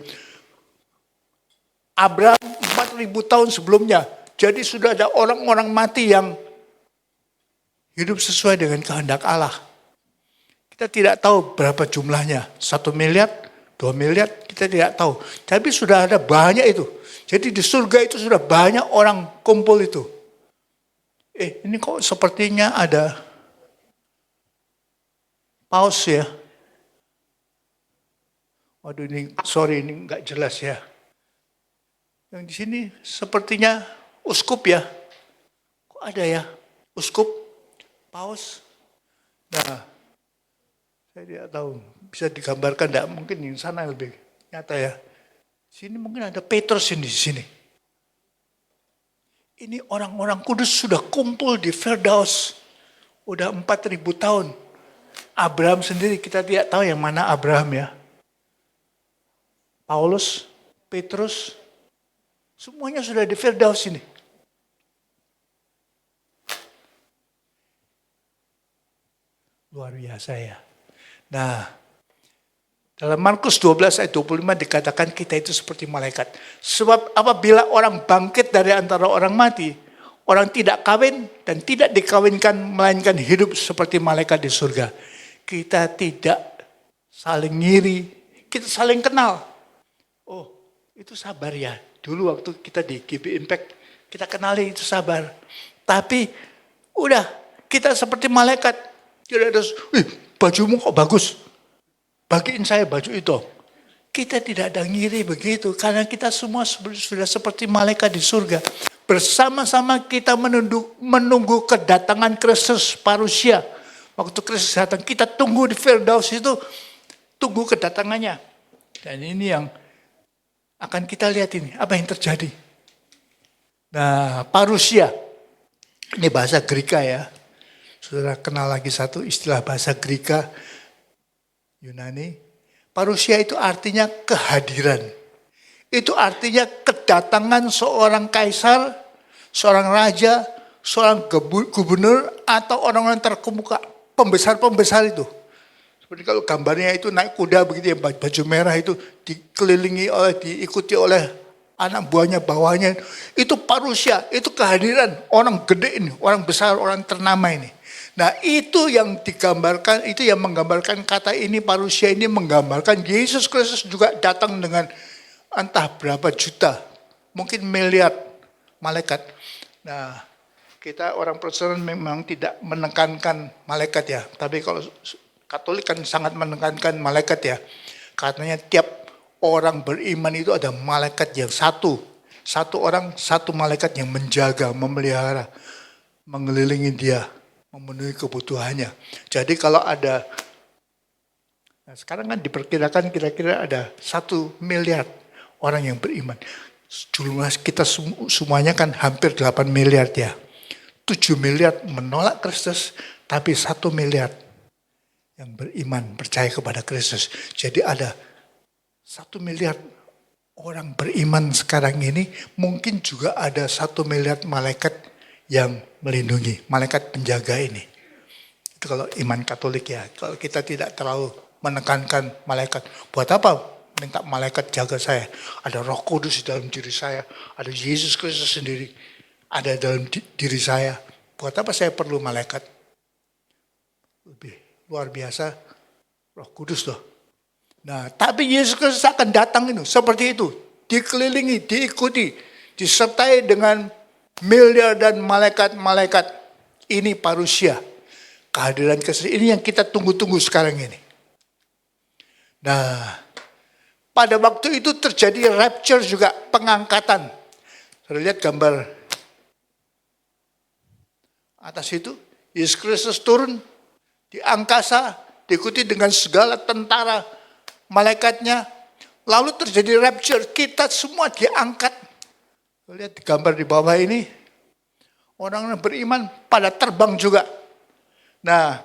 Abraham 4.000 tahun sebelumnya. Jadi sudah ada orang-orang mati yang hidup sesuai dengan kehendak Allah. Kita tidak tahu berapa jumlahnya. 1 miliar, 2 miliar, kita tidak tahu. Tapi sudah ada banyak itu. Jadi di surga itu sudah banyak orang kumpul itu. Ini kok sepertinya ada paus ya. Waduh ini, sorry ini nggak jelas ya. Yang di sini sepertinya uskup ya. Kok ada ya? Uskup, paus. Nah, saya tidak tahu. Bisa digambarkan enggak? Mungkin di sana lebih nyata ya. Sini mungkin ada Petrus ini di sini. Ini orang-orang kudus sudah kumpul di Firdaus. Udah 4.000 tahun. Abraham sendiri kita tidak tahu yang mana Abraham ya. Paulus, Petrus, semuanya sudah di Firdaus ini. Luar biasa ya. Nah, dalam Markus 12 ayat 25 dikatakan kita itu seperti malaikat. Sebab apabila orang bangkit dari antara orang mati, orang tidak kawin dan tidak dikawinkan melainkan hidup seperti malaikat di surga. Kita tidak saling ngiri, kita saling kenal. Oh, itu sabar ya. Dulu waktu kita di GB Impact, kita kenali itu sabar. Tapi udah, kita seperti malaikat. Tidak ada, bajumu kok bagus. Bagiin saya baju itu. Kita tidak ada ngiri begitu. Karena kita semua sudah seperti malaikat di surga. Bersama-sama kita menunggu kedatangan Kristus parusia. Waktu Kristus datang, kita tunggu di Firdaus itu. Tunggu kedatangannya. Dan ini yang akan kita lihat ini. Apa yang terjadi. Nah, parusia. Ini bahasa Greka ya. Saudara kenal lagi satu istilah bahasa Greka, Yunani. Parusia itu artinya kehadiran. Itu artinya kedatangan seorang kaisar, seorang raja, seorang gubernur, atau orang-orang terkemuka. Pembesar-pembesar itu. Seperti kalau gambarnya itu naik kuda begitu ya, baju merah itu diikuti oleh anak buahnya, bawahnya. Itu parusia, itu kehadiran orang gede ini, orang besar, orang ternama ini. Nah itu yang digambarkan, itu yang menggambarkan kata ini, parusia ini menggambarkan Yesus Kristus juga datang dengan entah berapa juta, mungkin miliar malaikat. Nah kita orang Protestan memang tidak menekankan malaikat ya, tapi kalau Katolik kan sangat menekankan malaikat ya. Katanya tiap orang beriman itu ada malaikat yang satu. Satu orang, satu malaikat yang menjaga, memelihara, mengelilingi dia, memenuhi kebutuhannya. Jadi kalau ada, nah sekarang kan diperkirakan kira-kira ada 1 miliar orang yang beriman. Jumlah kita semuanya kan hampir 8 miliar ya. 7 miliar menolak Kristus, tapi 1 miliar yang beriman, percaya kepada Kristus. Jadi ada 1 miliar orang beriman sekarang ini, mungkin juga ada 1 miliar malaikat yang melindungi, malaikat penjaga ini. Itu kalau iman Katolik ya. Kalau kita tidak terlalu menekankan malaikat. Buat apa minta malaikat jaga saya? Ada Roh Kudus di dalam diri saya. Ada Yesus Kristus sendiri ada dalam diri saya. Buat apa saya perlu malaikat? Lebih luar biasa Roh Kudus loh. Nah, tapi Yesus Kristus akan datang itu seperti itu, dikelilingi, diikuti, disertai dengan miliar dan malaikat-malaikat. Ini parusia. Kehadiran Kristus ini yang kita tunggu-tunggu sekarang ini. Nah, pada waktu itu terjadi rapture juga, pengangkatan. Sudah lihat gambar atas itu, Yesus Kristus turun di angkasa, diikuti dengan segala tentara malaikatnya. Lalu terjadi rapture, kita semua diangkat. Lihat di gambar di bawah ini, orang-orang beriman pada terbang juga. Nah,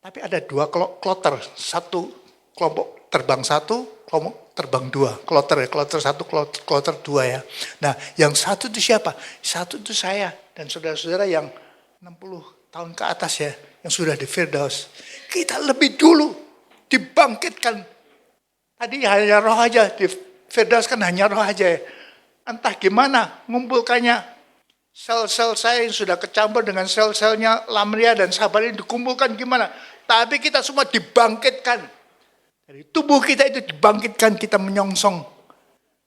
tapi ada 2 kloter, satu kelompok terbang 1, kelompok terbang 2, kloter 1, kloter 2 ya. Nah, yang satu itu siapa? Satu itu saya dan saudara-saudara yang 60 tahun ke atas ya, yang sudah di Firdaus. Kita lebih dulu dibangkitkan. Tadi hanya roh aja, di Firdaus kan hanya roh aja ya. Entah gimana ngumpulkannya. Sel-sel saya yang sudah kecampur dengan sel-selnya Lamria dan Sabar ini dikumpulkan gimana? Tapi kita semua dibangkitkan. Dari tubuh kita itu dibangkitkan, kita menyongsong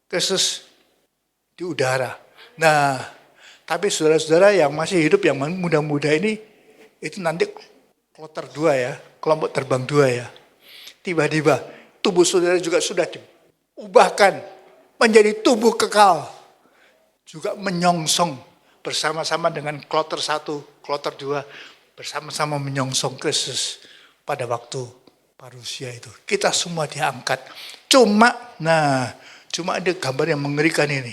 Kristus di udara. Nah, tapi saudara-saudara yang masih hidup, yang muda-muda ini, itu nanti kloter 2 ya, kelompok terbang 2 ya. Tiba-tiba tubuh saudara juga sudah diubahkan menjadi tubuh kekal. Juga menyongsong bersama-sama dengan kloter 1, kloter 2, bersama-sama menyongsong Kristus pada waktu parusia itu. Kita semua diangkat. Cuma ada gambar yang mengerikan ini.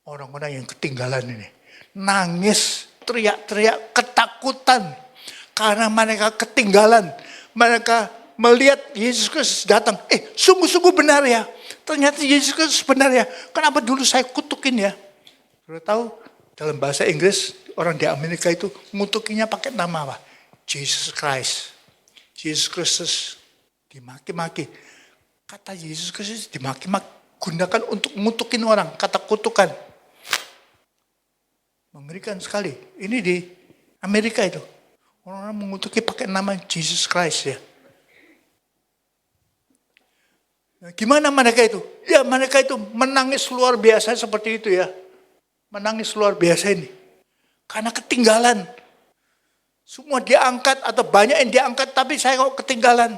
Orang-orang yang ketinggalan ini. Nangis, teriak-teriak, ketakutan. Karena mereka ketinggalan. Mereka melihat Yesus Kristus datang. Sungguh-sungguh benar ya. Ternyata Yesus Kristus benar ya. Kenapa dulu saya kutukin ya? Sudah tahu? Dalam bahasa Inggris, orang di Amerika itu ngutukinya pakai nama apa? Jesus Christ. Yesus Kristus dimaki-maki. Kata Yesus Kristus dimaki-maki, gunakan untuk ngutukin orang, kata kutukan. Mengerikan sekali. Ini di Amerika itu. Orang-orang mengutuki pakai nama Jesus Christ ya. Nah, gimana mereka itu? Ya mereka itu menangis luar biasa seperti itu ya. Menangis luar biasa ini. Karena ketinggalan. Semua diangkat atau banyak yang diangkat tapi saya kok ketinggalan.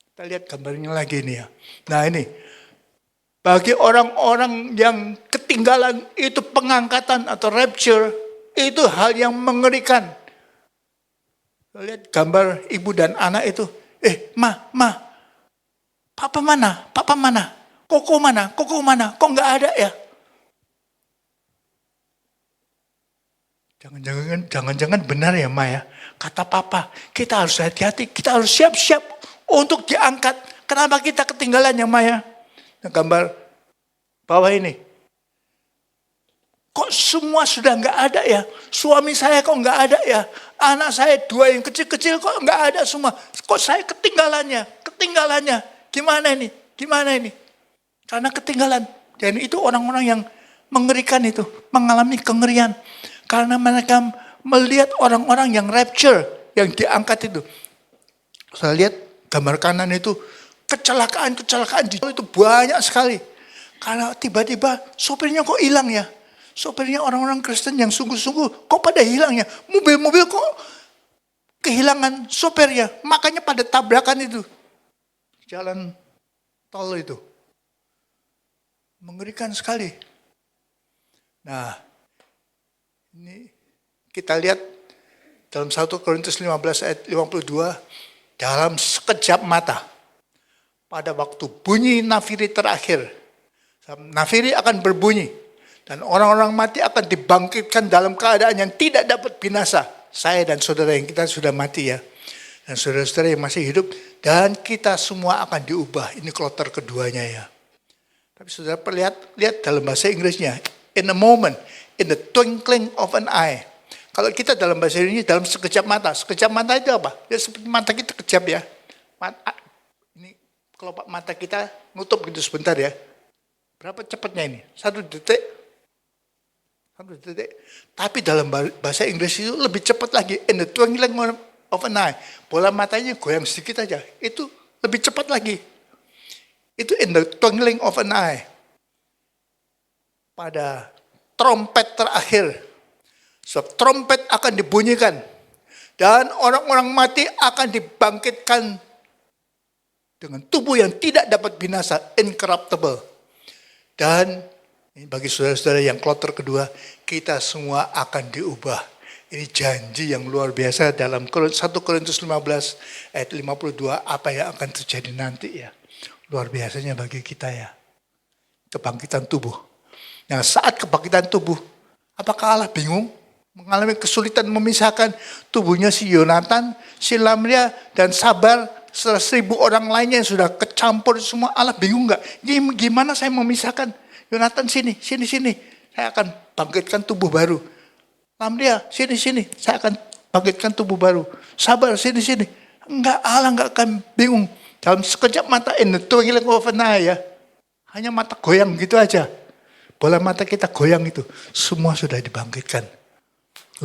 Kita lihat gambarnya lagi ini ya. Nah ini. Bagi orang-orang yang ketinggalan itu pengangkatan atau rapture. Itu hal yang mengerikan. Kita lihat gambar ibu dan anak itu. Ma. Papa mana? Papa mana? Koko mana? Kok nggak ada ya? Jangan-jangan benar ya Ma ya. Kata Papa, kita harus hati-hati, kita harus siap-siap untuk diangkat. Kenapa kita ketinggalan ya Ma ya? Nah, gambar bawah ini. Kok semua sudah nggak ada ya? Suami saya kok nggak ada ya? Anak saya 2 yang kecil-kecil kok nggak ada semua? Kok saya ketinggalannya? Gimana ini? Karena ketinggalan. Dan itu orang-orang yang mengerikan itu. Mengalami kengerian. Karena mereka melihat orang-orang yang rapture. Yang diangkat itu. Saya lihat gambar kanan itu. Kecelakaan itu banyak sekali. Karena tiba-tiba sopirnya kok hilang ya. Sopirnya orang-orang Kristen yang sungguh-sungguh. Kok pada hilang ya. Mobil-mobil kok kehilangan sopirnya. Makanya pada tabrakan itu. Jalan tol itu. Mengerikan sekali. Nah, ini kita lihat dalam 1 Korintus 15 ayat 52, dalam sekejap mata, pada waktu bunyi nafiri terakhir, nafiri akan berbunyi, dan orang-orang mati akan dibangkitkan dalam keadaan yang tidak dapat binasa. Saya dan saudara yang kita sudah mati ya, dan saudara-saudara yang masih hidup, dan kita semua akan diubah. Ini kloter keduanya ya. Tapi saudara lihat dalam bahasa Inggrisnya. In a moment, in the twinkling of an eye. Kalau kita dalam bahasa Inggrisnya dalam sekejap mata. Sekejap mata itu apa? Ya seperti mata kita kejap ya. Ini kelopak mata kita nutup gitu sebentar ya. Berapa cepatnya ini? 1 detik. Tapi dalam bahasa Inggris itu lebih cepat lagi. In the twinkling of an eye. Bola matanya goyang sedikit aja. Itu lebih cepat lagi. Itu in the twinkling of an eye. Pada trompet terakhir. Sebab trompet akan dibunyikan. Dan orang-orang mati akan dibangkitkan dengan tubuh yang tidak dapat binasa. Incorruptible. Dan bagi saudara-saudara yang kloter kedua, kita semua akan diubah. Ini janji yang luar biasa dalam 1 Korintus 15 ayat 52. Apa yang akan terjadi nanti ya. Luar biasanya bagi kita ya. Kebangkitan tubuh. Nah saat kebangkitan tubuh, apakah Allah bingung? Mengalami kesulitan memisahkan tubuhnya si Yonatan, si Lamria, dan Sabar, 1,000 orang lainnya yang sudah kecampur semua. Allah bingung gak? Gimana saya memisahkan? Yonatan sini. Saya akan bangkitkan tubuh baru. Lamria, sini. Saya akan bangkitkan tubuh baru. Sabar, sini. Enggak, Allah enggak akan bingung. Dalam sekejap mata, in the twinkling of an eye ya. Hanya mata goyang gitu aja. bola mata kita goyang itu, semua sudah dibangkitkan.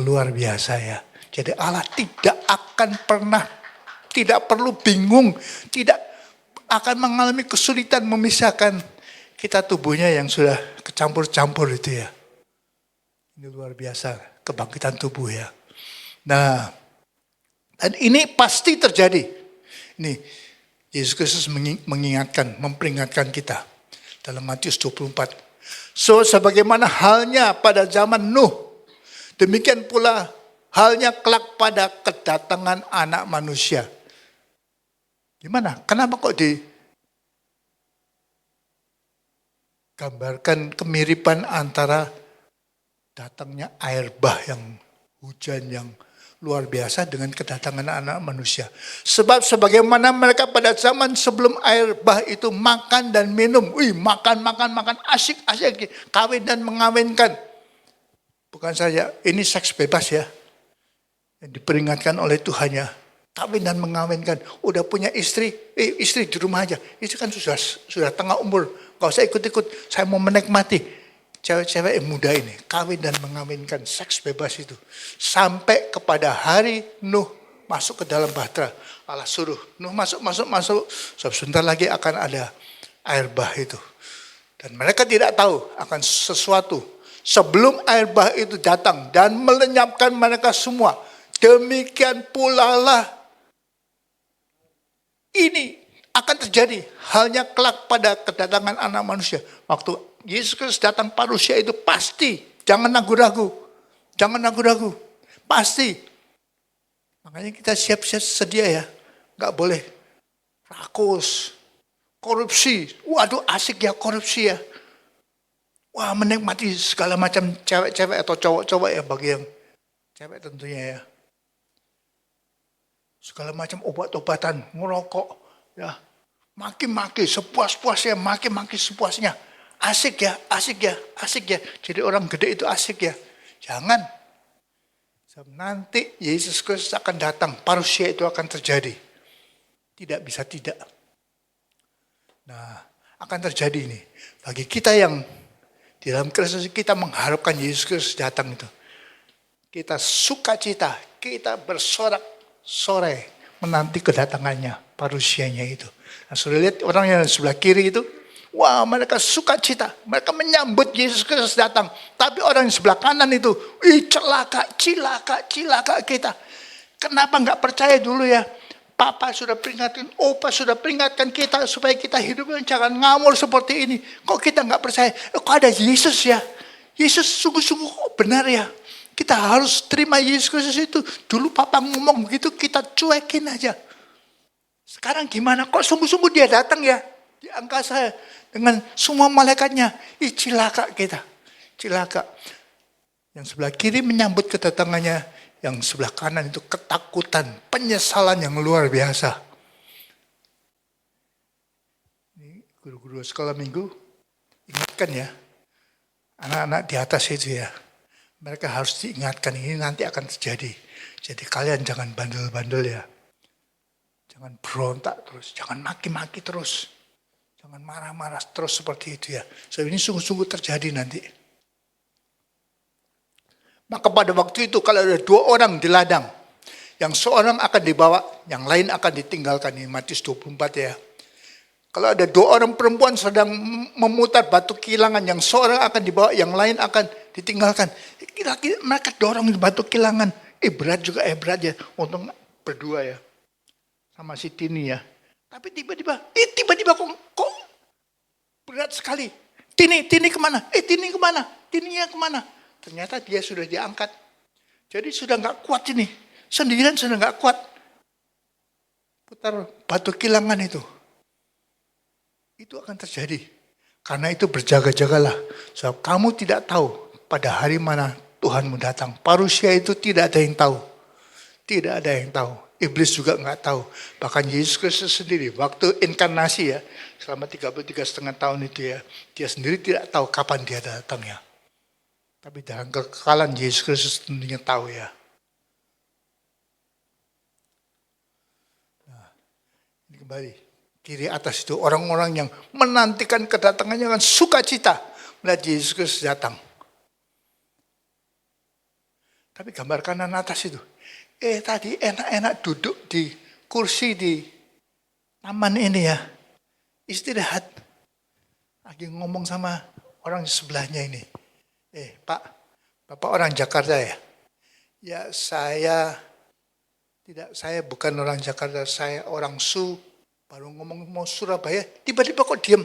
Luar biasa ya. Jadi Allah tidak akan pernah, tidak perlu bingung, tidak akan mengalami kesulitan memisahkan kita tubuhnya yang sudah kecampur-campur itu ya. Ini luar biasa kebangkitan tubuh ya. Nah, dan ini pasti terjadi. Nih, Yesus Kristus mengingatkan, memperingatkan kita dalam Matius 24. So, sebagaimana halnya pada zaman Nuh, demikian pula halnya kelak pada kedatangan anak manusia. Gimana? Kenapa kok digambarkan kemiripan antara datangnya air bah yang hujan yang luar biasa dengan kedatangan anak manusia. Sebab sebagaimana mereka pada zaman sebelum air bah itu makan dan minum. Makan, asik, kawin dan mengawinkan. Bukan saja, ini seks bebas ya. Yang diperingatkan oleh Tuhan ya. Kawin dan mengawinkan. Udah punya istri, istri di rumah aja. Istri kan sudah tengah umur. Gak usah ikut-ikut, saya mau menikmati. Cewek-cewek yang muda ini, kawin dan mengawinkan, seks bebas itu. Sampai kepada hari Nuh masuk ke dalam bahtera. Allah suruh, Nuh masuk. Sebentar lagi akan ada air bah itu. Dan mereka tidak tahu akan sesuatu. Sebelum air bah itu datang dan melenyapkan mereka semua. Demikian pula lah ini akan terjadi. Halnya kelak pada kedatangan anak manusia. Waktu Yesus Kristus datang parusia itu pasti. Jangan ragu-ragu. Pasti. Makanya kita siap-siap sedia ya. Gak boleh rakus. Korupsi. Waduh asik ya korupsi ya. Wah menikmati segala macam cewek-cewek atau cowok-cowok ya. Bagi yang cewek tentunya ya. Segala macam obat-obatan. Ngerokok. Ya. Maki-maki sepuas-puasnya. Maki-maki sepuasnya. Asik ya. Jadi orang gede itu asik ya. Jangan. Nanti Yesus Kristus akan datang. Parusia itu akan terjadi. Tidak bisa tidak. Nah, akan terjadi ini. Bagi kita yang di dalam Kristus kita mengharapkan Yesus Kristus datang itu. Kita sukacita. Kita bersorak-sorai menanti kedatangannya. Parusianya itu. Nah, sudah lihat orang yang sebelah kiri itu. Wah mereka sukacita, mereka menyambut Yesus Kristus datang. Tapi orang yang sebelah kanan itu, cilaka kita. Kenapa nggak percaya dulu ya? Papa sudah peringatkan, Opa sudah peringatkan kita supaya kita hidup jangan ngamur seperti ini. Kok kita nggak percaya? Kok ada Yesus ya? Yesus sungguh-sungguh benar ya. Kita harus terima Yesus Kristus itu. Dulu Papa ngomong begitu kita cuekin aja. Sekarang gimana? Kok sungguh-sungguh dia datang ya? Di angkasa dengan semua malaikatnya. Cilaka kita. Cilaka. Yang sebelah kiri menyambut kedatangannya. Yang sebelah kanan itu ketakutan. Penyesalan yang luar biasa. Ini guru-guru sekolah minggu. Ingatkan ya. Anak-anak di atas itu ya. Mereka harus diingatkan ini nanti akan terjadi. Jadi kalian jangan bandel-bandel ya. Jangan berontak terus. Jangan maki-maki terus. Jangan marah-marah terus seperti itu ya. So ini sungguh-sungguh terjadi nanti. Maka pada waktu itu kalau ada 2 orang di ladang. Yang seorang akan dibawa, yang lain akan ditinggalkan. Ini Matius 24 ya. Kalau ada 2 orang perempuan sedang memutar batu kilangan. Yang seorang akan dibawa, yang lain akan ditinggalkan. Kira-kira mereka dorong di batu kilangan. Berat juga berat ya. Untung berdua ya. Sama si Tini ya. Tapi tiba-tiba kok berat sekali. Tini kemana? Tininya kemana? Ternyata dia sudah diangkat. Jadi sudah gak kuat ini. Sendirian sudah gak kuat. Putar batu kilangan itu. Itu akan terjadi. Karena itu berjaga-jagalah. Sebab kamu tidak tahu pada hari mana Tuhanmu datang. Parusia itu tidak ada yang tahu. Tidak ada yang tahu. Iblis juga nggak tahu. Bahkan Yesus Kristus sendiri, waktu inkarnasi ya, selama 33,5 tahun itu ya, dia sendiri tidak tahu kapan dia datang ya. Tapi dalam kekekalan Yesus Kristus tentunya tahu ya. Nah, kembali kiri atas itu orang-orang yang menantikan kedatangannya dengan sukacita, melihat Yesus Kristus datang. Tapi gambar kanan atas itu, tadi enak-enak duduk di kursi di taman ini ya, istirahat. Lagi ngomong sama orang di sebelahnya ini. Pak, Bapak orang Jakarta ya? Ya saya bukan orang Jakarta, saya orang Su. Baru ngomong mau Surabaya, tiba-tiba kok diem.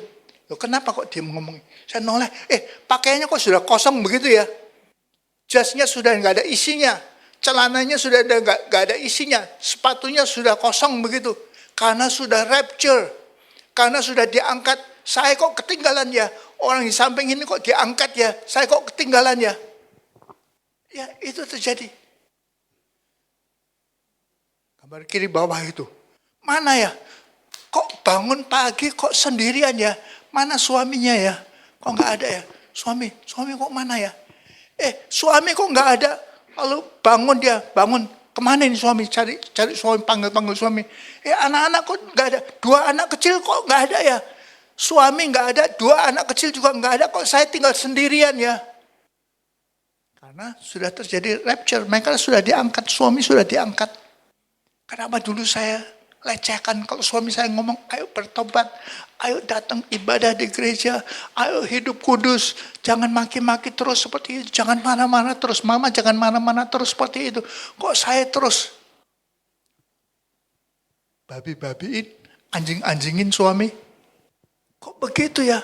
Loh kenapa kok diem ngomong? Saya noleh, pakaiannya kok sudah kosong begitu ya? Jasnya sudah nggak ada isinya, celananya sudah nggak ada isinya, sepatunya sudah kosong begitu. Karena sudah rapture, karena sudah diangkat. Saya kok ketinggalan ya, orang di samping ini kok diangkat ya, saya kok ketinggalan ya. Ya itu terjadi. Gambar kiri bawah itu, mana ya? Kok bangun pagi kok sendirian ya? Mana suaminya ya? Kok nggak ada ya? Suami kok mana ya? Suami kok nggak ada? Lalu bangun kemana ini suami? Cari suami, panggil suami. Anak-anak kok nggak ada? 2 anak kecil kok nggak ada ya? Suami nggak ada, 2 anak kecil juga nggak ada. Kok saya tinggal sendirian ya? Karena sudah terjadi rapture, mereka sudah diangkat, suami sudah diangkat. Kenapa dulu saya lecehkan kalau suami saya ngomong, ayo bertobat, ayo datang ibadah di gereja, ayo hidup kudus, jangan maki-maki terus seperti itu, jangan marah-marah terus, mama jangan marah-marah terus seperti itu. Kok saya terus babi-babiin, anjing-anjingin suami? Kok begitu ya?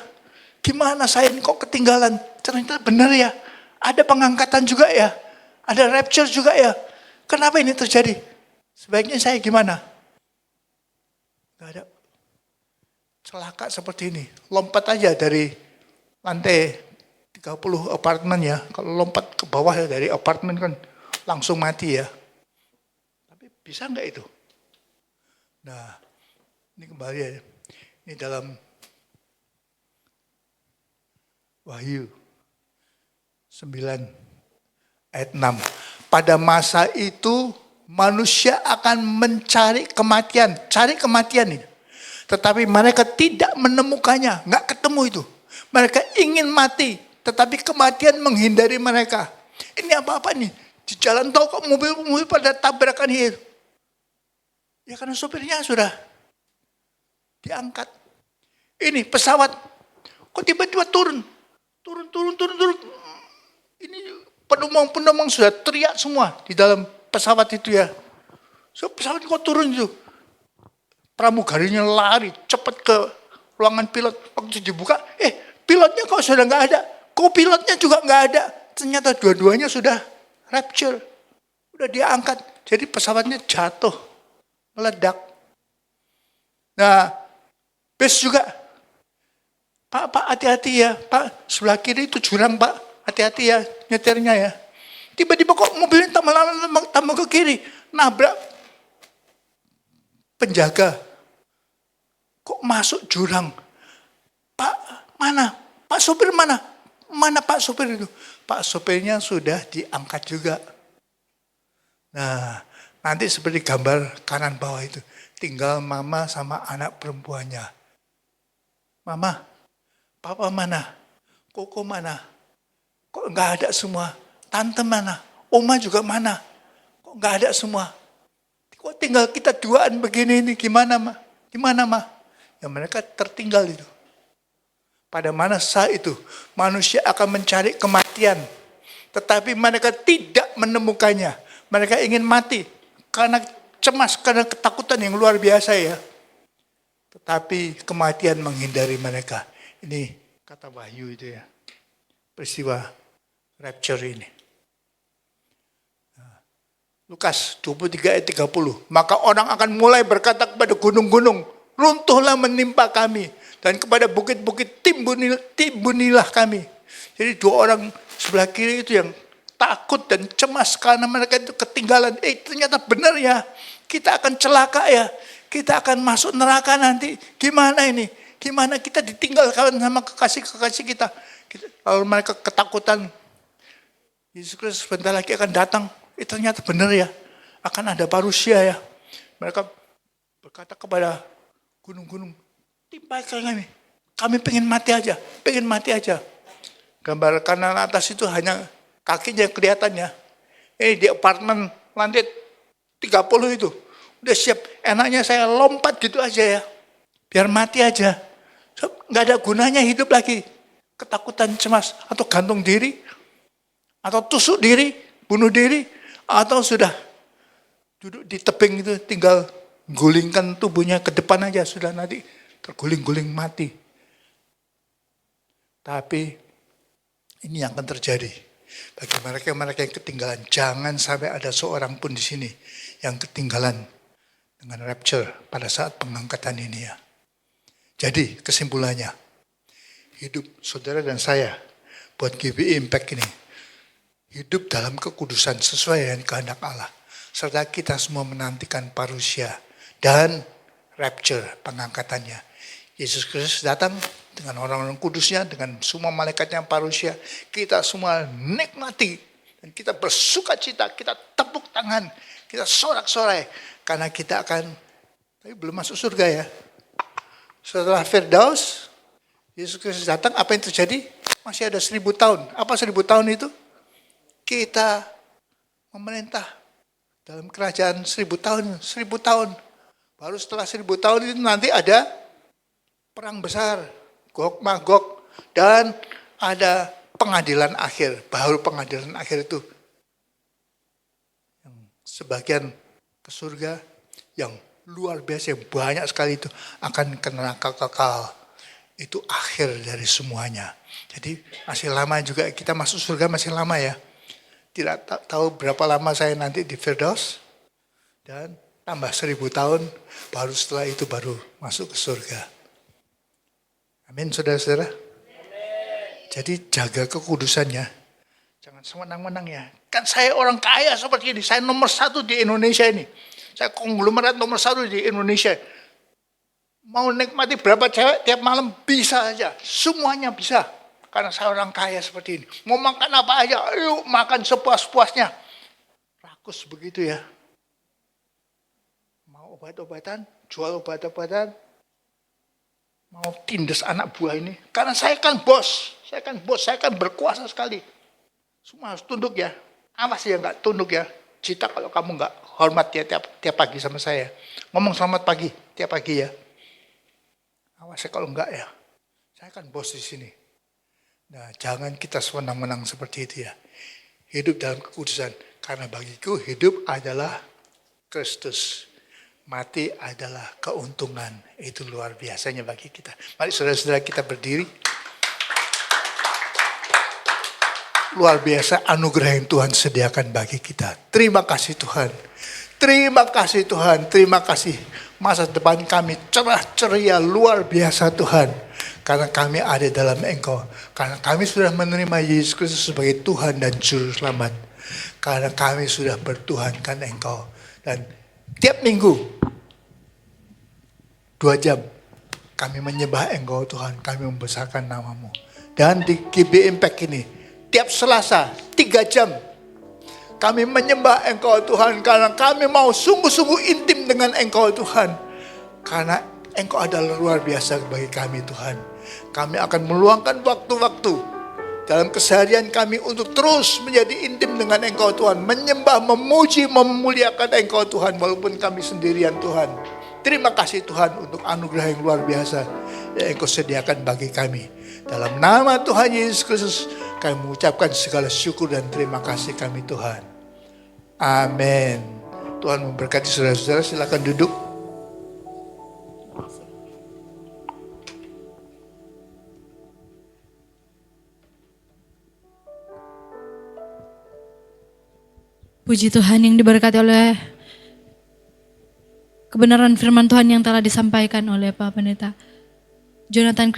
Gimana saya ini kok ketinggalan? Ternyata benar ya, ada pengangkatan juga ya, ada rapture juga ya. Kenapa ini terjadi? Sebaiknya saya gimana? Gak ada. Celaka seperti ini. Lompat aja dari lantai 30 apartemen ya. Kalau lompat ke bawah ya dari apartemen kan langsung mati ya. Tapi bisa nggak itu? Nah, ini kembali ya. Ini dalam Wahyu 9 ayat 6. Pada masa itu manusia akan mencari kematian. Cari kematian ini. Tetapi mereka tidak menemukannya. Nggak ketemu itu. Mereka ingin mati. Tetapi kematian menghindari mereka. Ini apa-apa nih? Di jalan tol kok mobil-mobil pada tabrakan itu. Ya karena sopirnya sudah diangkat. Ini pesawat. Kok tiba-tiba turun. Turun. Ini penumpang sudah teriak semua di dalam pesawat itu ya. So, pesawat kok turun itu. Pramugarinya lari cepat ke ruangan pilot. Waktu dibuka, pilotnya kok sudah nggak ada. Co-pilotnya juga nggak ada. Ternyata dua-duanya sudah rapture. Udah diangkat. Jadi pesawatnya jatuh. Meledak. Nah, bus juga. Pak hati-hati ya. Pak sebelah kiri itu jurang Pak. Hati-hati ya nyetirnya ya. Tiba-tiba kok mobilnya tambah ke kiri. Nabrak penjaga. Kok masuk jurang? Pak mana? Pak sopir mana? Mana Pak sopir itu? Pak sopirnya sudah diangkat juga. Nah, nanti seperti gambar kanan bawah itu. Tinggal mama sama anak perempuannya. Mama, papa mana? Koko mana? Kok nggak ada semua? Tante mana? Oma juga mana? Kok nggak ada semua? Kok tinggal kita duaan begini ini? Gimana Ma? Gimana Ma? Ya mereka tertinggal itu. Pada masa itu manusia akan mencari kematian. Tetapi mereka tidak menemukannya. Mereka ingin mati. Karena cemas, karena ketakutan yang luar biasa ya. Tetapi kematian menghindari mereka. Ini kata Wahyu itu ya. Peristiwa rapture ini. Lukas 23 ayat 30. Maka orang akan mulai berkata kepada gunung-gunung, runtuhlah menimpa kami. Dan kepada bukit-bukit timbunilah kami. Jadi 2 orang sebelah kiri itu yang takut dan cemas karena mereka itu ketinggalan. Ternyata benar ya, kita akan celaka ya. Kita akan masuk neraka nanti. Gimana ini? Gimana kita ditinggalkan sama kekasih-kekasih kita. Lalu mereka ketakutan. Yesus Kristus sebentar lagi akan datang. Ternyata benar ya. Akan ada parusia ya. Mereka berkata kepada gunung-gunung, timpakan kami. Kami pengen mati aja. Gambar kanan atas itu hanya kakinya kelihatannya. Ini di apartemen lantai 30 itu. Udah siap, enaknya saya lompat gitu aja ya. Biar mati aja. Nggak ada gunanya hidup lagi. Ketakutan, cemas, atau gantung diri, atau tusuk diri, bunuh diri, atau sudah duduk di tebing itu tinggal gulingkan tubuhnya ke depan aja, sudah nanti terguling-guling mati. Tapi ini yang akan terjadi bagi mereka yang ketinggalan. Jangan sampai ada seorang pun di sini yang ketinggalan dengan rapture pada saat pengangkatan ini ya. Jadi kesimpulannya, hidup saudara dan saya buat GBI Impact ini, hidup dalam kekudusan sesuai dengan kehendak Allah. Serta kita semua menantikan parusia dan rapture pengangkatannya. Yesus Kristus datang dengan orang-orang kudusnya, dengan semua malaikatnya parusia. Kita semua nikmati dan kita bersuka cita, kita tepuk tangan, kita sorak-sorai. Karena kita akan, tapi belum masuk surga ya. Setelah Firdaus, Yesus Kristus datang, apa yang terjadi? Masih ada 1000 tahun. Apa 1000 tahun itu? Kita memerintah dalam kerajaan 1000 tahun. 1000 tahun. Baru setelah 1000 tahun itu nanti ada perang besar, Gog Magog, dan ada pengadilan akhir. Baru pengadilan akhir itu yang sebagian ke surga, yang luar biasa, yang banyak sekali itu akan ke neraka kekal. Itu akhir dari semuanya. Jadi masih lama juga, kita masuk surga masih lama ya. Tidak tahu berapa lama saya nanti di Firdaus, dan tambah 1000 tahun, baru setelah itu baru masuk ke surga. Amin, saudara-saudara. Jadi jaga kekudusannya. Jangan semenang-menang ya. Kan saya orang kaya seperti ini. Saya nomor 1 di Indonesia ini. Saya konglomerat nomor 1 di Indonesia. Mau nikmati berapa cewek tiap malam bisa aja. Semuanya bisa. Karena saya orang kaya seperti ini. Mau makan apa aja, ayo makan sepuas-puasnya. Rakus begitu ya. Mau obat-obatan, jual obat-obatan. Mau tindas anak buah ini. Karena saya kan bos, saya kan berkuasa sekali. Semua harus tunduk ya. Awas ya nggak tunduk ya. Cita kalau kamu nggak hormat ya tiap pagi sama saya. Ngomong selamat pagi tiap pagi ya. Awas ya kalau enggak ya. Saya kan bos di sini. Nah, jangan kita sewenang-wenang seperti itu ya. Hidup dalam kekudusan. Karena bagiku hidup adalah Kristus. Mati adalah keuntungan. Itu luar biasanya bagi kita. Mari saudara-saudara kita berdiri. Luar biasa anugerah yang Tuhan sediakan bagi kita. Terima kasih Tuhan. Terima kasih Tuhan. Terima kasih. Masa depan kami cerah ceria luar biasa Tuhan. Karena kami ada dalam Engkau. Karena kami sudah menerima Yesus Kristus sebagai Tuhan dan Juru Selamat. Karena kami sudah bertuhankan Engkau. Dan tiap minggu 2 jam kami menyembah Engkau Tuhan. Kami membesarkan nama-Mu. Dan di GBI Impact ini tiap Selasa 3 jam kami menyembah Engkau Tuhan. Karena kami mau sungguh-sungguh intim dengan Engkau Tuhan. Karena Engkau adalah luar biasa bagi kami Tuhan. Kami akan meluangkan waktu-waktu dalam keseharian kami untuk terus menjadi intim dengan Engkau Tuhan. Menyembah, memuji, memuliakan Engkau Tuhan walaupun kami sendirian Tuhan. Terima kasih Tuhan untuk anugerah yang luar biasa yang Engkau sediakan bagi kami. Dalam nama Tuhan Yesus Kristus kami mengucapkan segala syukur dan terima kasih kami Tuhan. Amin. Tuhan memberkati saudara-saudara, silakan duduk. Puji Tuhan yang diberkati oleh kebenaran firman Tuhan yang telah disampaikan oleh Pak Pendeta Jonathan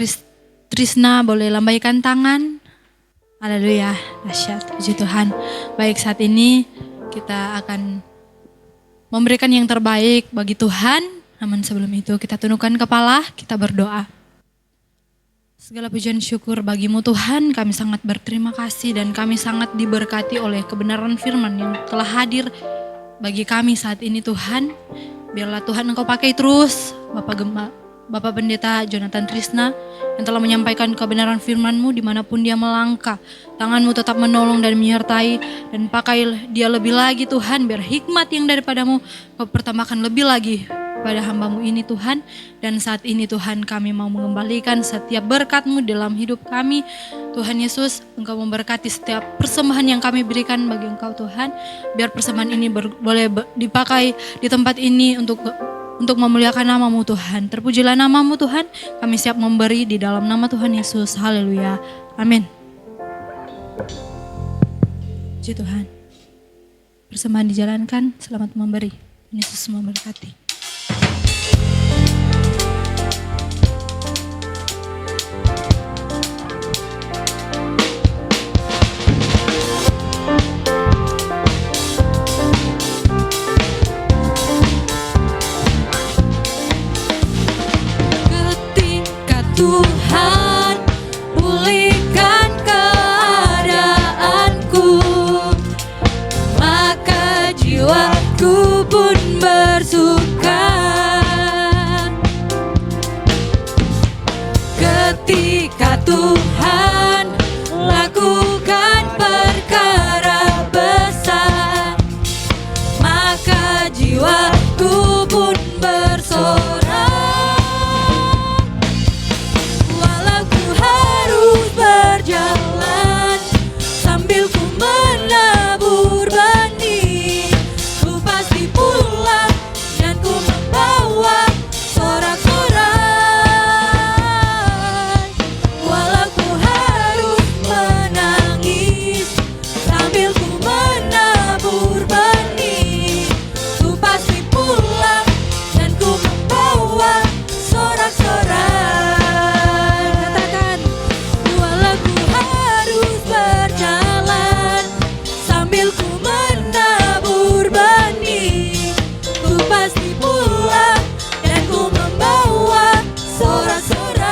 Trisna. Boleh lambaikan tangan. Haleluya, dahsyat, puji Tuhan. Baik, saat ini kita akan memberikan yang terbaik bagi Tuhan. Namun sebelum itu kita tundukkan kepala, kita berdoa. Segala pujian syukur bagimu Tuhan, kami sangat berterima kasih dan kami sangat diberkati oleh kebenaran firman yang telah hadir bagi kami saat ini Tuhan. Biarlah Tuhan Engkau pakai terus Bapak Bapak Pendeta Jonathan Trisna yang telah menyampaikan kebenaran firman-Mu dimanapun dia melangkah. Tangan-Mu tetap menolong dan menyertai, dan pakai dia lebih lagi Tuhan, biar hikmat yang daripadamu Kau pertambahkan lebih lagi pada hamba-Mu ini Tuhan. Dan saat ini Tuhan, kami mau mengembalikan setiap berkat-Mu dalam hidup kami. Tuhan Yesus, Engkau memberkati setiap persembahan yang kami berikan bagi Engkau Tuhan. Biar persembahan ini boleh dipakai di tempat ini untuk memuliakan nama-Mu Tuhan. Terpujilah nama-Mu Tuhan, kami siap memberi di dalam nama Tuhan Yesus. Haleluya. Amin. Puji Tuhan. Persembahan dijalankan, selamat memberi. Yesus memberkati. Ketika Tuhan pulihkan keadaanku, maka jiwaku pun bersuka. Ketika Tuhan lakukan perkara besar, maka jiwaku pun bersorak. Walau ku harus berjalan sambil ku menabur benih, ku pasti pulang dan ku membawa sorak-sorai. Walau ku harus menangis sambil ku menabur benih, ku pasti pulang dan ku membawa sorak-sorai. Katakan, walau ku harus berjalan sambil ku menabur benih, ku pasti pulang dan ku membawa sorak-sorai.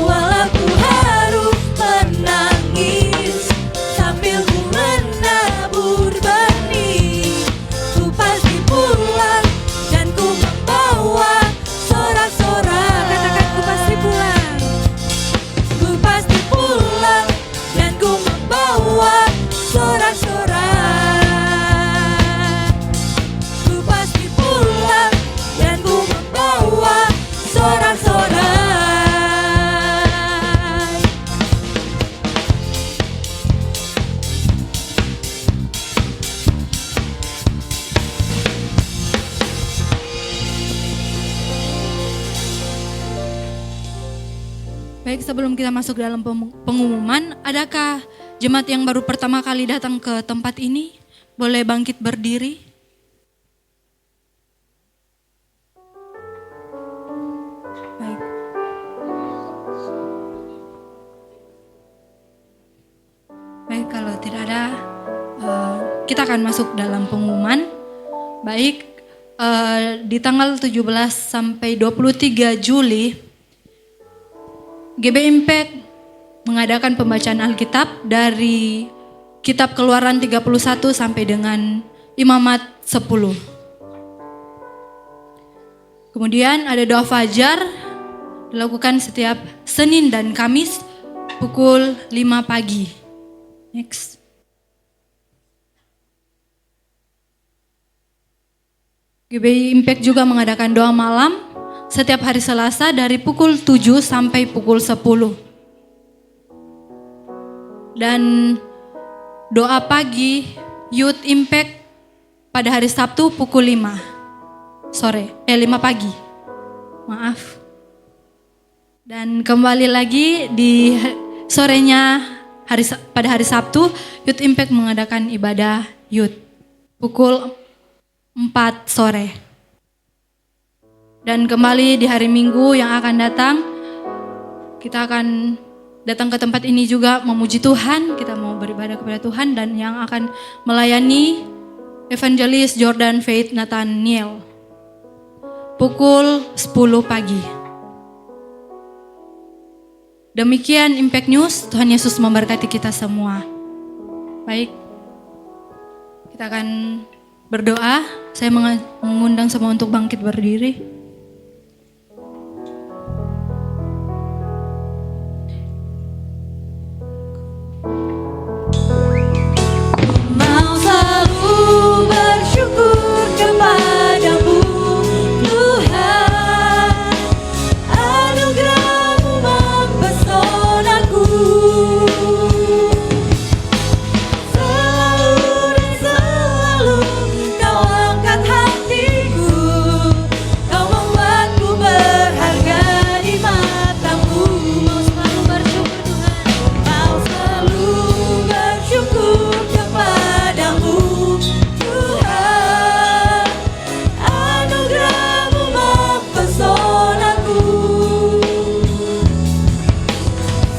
Walau ku harus menangis sambil ku menabur benih, ku pasti pulang dan ku membawa sorak-sorai. Katakan, ku pasti pulang. Ku pasti pulang dan ku membawa sorak-sorai. Ku pasti pulang dan ku membawa sorak-sorai. Baik, sebelum kita masuk dalam pengumuman, adakah jemaat yang baru pertama kali datang ke tempat ini? Boleh bangkit berdiri? Baik. Baik, kalau tidak ada, kita akan masuk dalam pengumuman. Baik, di tanggal 17 sampai 23 Juli, GB Impact mengadakan pembacaan Alkitab dari Kitab Keluaran 31 sampai dengan Imamat 10. Kemudian ada doa fajar dilakukan setiap Senin dan Kamis pukul 5 pagi. Next. GB Impact juga mengadakan doa malam setiap hari Selasa dari pukul 7 sampai pukul 10. Dan doa pagi Youth Impact pada hari Sabtu pukul 5 pagi. Maaf. Dan kembali lagi di sorenya pada hari Sabtu, Youth Impact mengadakan ibadah Youth pukul 4 sore. Dan kembali di hari Minggu yang akan datang, kita akan datang ke tempat ini juga memuji Tuhan, kita mau beribadah kepada Tuhan, dan yang akan melayani Evangelis Jordan Faith Nathaniel pukul 10 pagi. Demikian Impact News, Tuhan Yesus memberkati kita semua. Baik, kita akan berdoa. Saya mengundang semua untuk bangkit berdiri. Mau selalu bersyukur kepadamu Tuhan, anugerah-Mu mempesonaku. Selalu dan selalu Kau angkat hatiku, Kau membuatku berharga di mata-Mu. Mau selalu bersyukur Tuhan, mau selalu bersyukur kepadamu Tuhan, anugerah-Mu mempesonaku.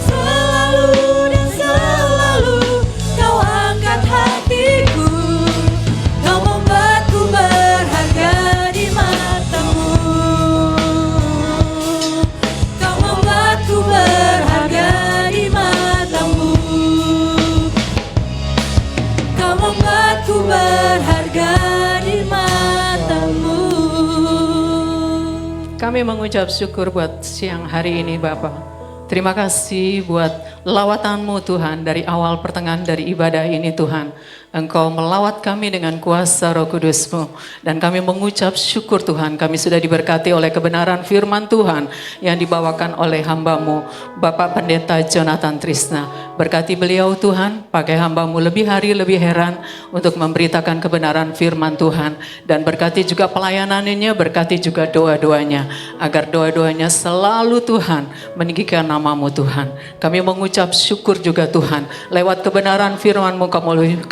Selalu dan selalu Kau angkat hatiku, Kau membuatku berharga di mata-Mu. Kau membuatku berharga di mata-Mu. Kau membuatku berharga di mata-Mu. Kami mengucap syukur buat siang hari ini Bapa. Terima kasih buat lawatan-Mu Tuhan dari awal pertengahan dari ibadah ini Tuhan. Engkau melawat kami dengan kuasa Roh Kudus-Mu. Dan kami mengucap syukur Tuhan, kami sudah diberkati oleh kebenaran firman Tuhan yang dibawakan oleh hamba-Mu, Bapak Pendeta Jonathan Trisna. Berkati beliau Tuhan, pakai hamba-Mu lebih hari lebih heran untuk memberitakan kebenaran firman Tuhan. Dan berkati juga pelayanannya, berkati juga doa-doanya. Agar doa-doanya selalu Tuhan meninggikan nama-Mu Tuhan. Kami mengucap syukur juga Tuhan, lewat kebenaran firman-Mu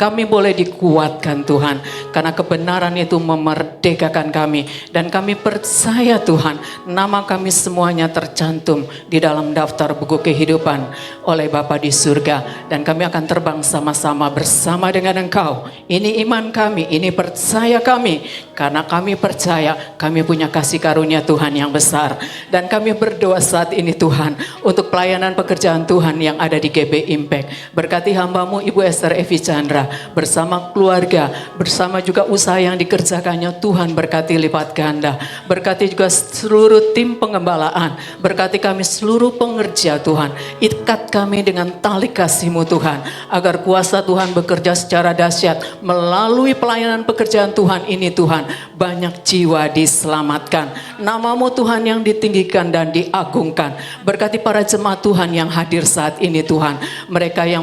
kami boleh dikuatkan Tuhan. Karena kebenaran itu memerdekakan kami. Dan kami percaya Tuhan, nama kami semuanya tercantum di dalam daftar buku kehidupan oleh Bapa di surga. Dan kami akan terbang sama-sama bersama dengan Engkau. Ini iman kami, ini percaya kami. Karena kami percaya kami punya kasih karunia Tuhan yang besar. Dan kami berdoa saat ini Tuhan, untuk pelayanan pekerjaan Tuhan yang ada di GB Impact. Berkati hamba-Mu Ibu Esther Evi Chandra bersama keluarga, bersama juga usaha yang dikerjakannya Tuhan berkati lipat ganda. Berkati juga seluruh tim pengembalaan, berkati kami seluruh pengerja Tuhan. Ikat kami dengan tali kasih-Mu Tuhan, agar kuasa Tuhan bekerja secara dahsyat melalui pelayanan pekerjaan Tuhan ini Tuhan. Banyak jiwa diselamatkan, nama-Mu Tuhan yang ditinggikan dan diagungkan. Berkati para jemaat Tuhan yang hadir saat ini Tuhan, mereka yang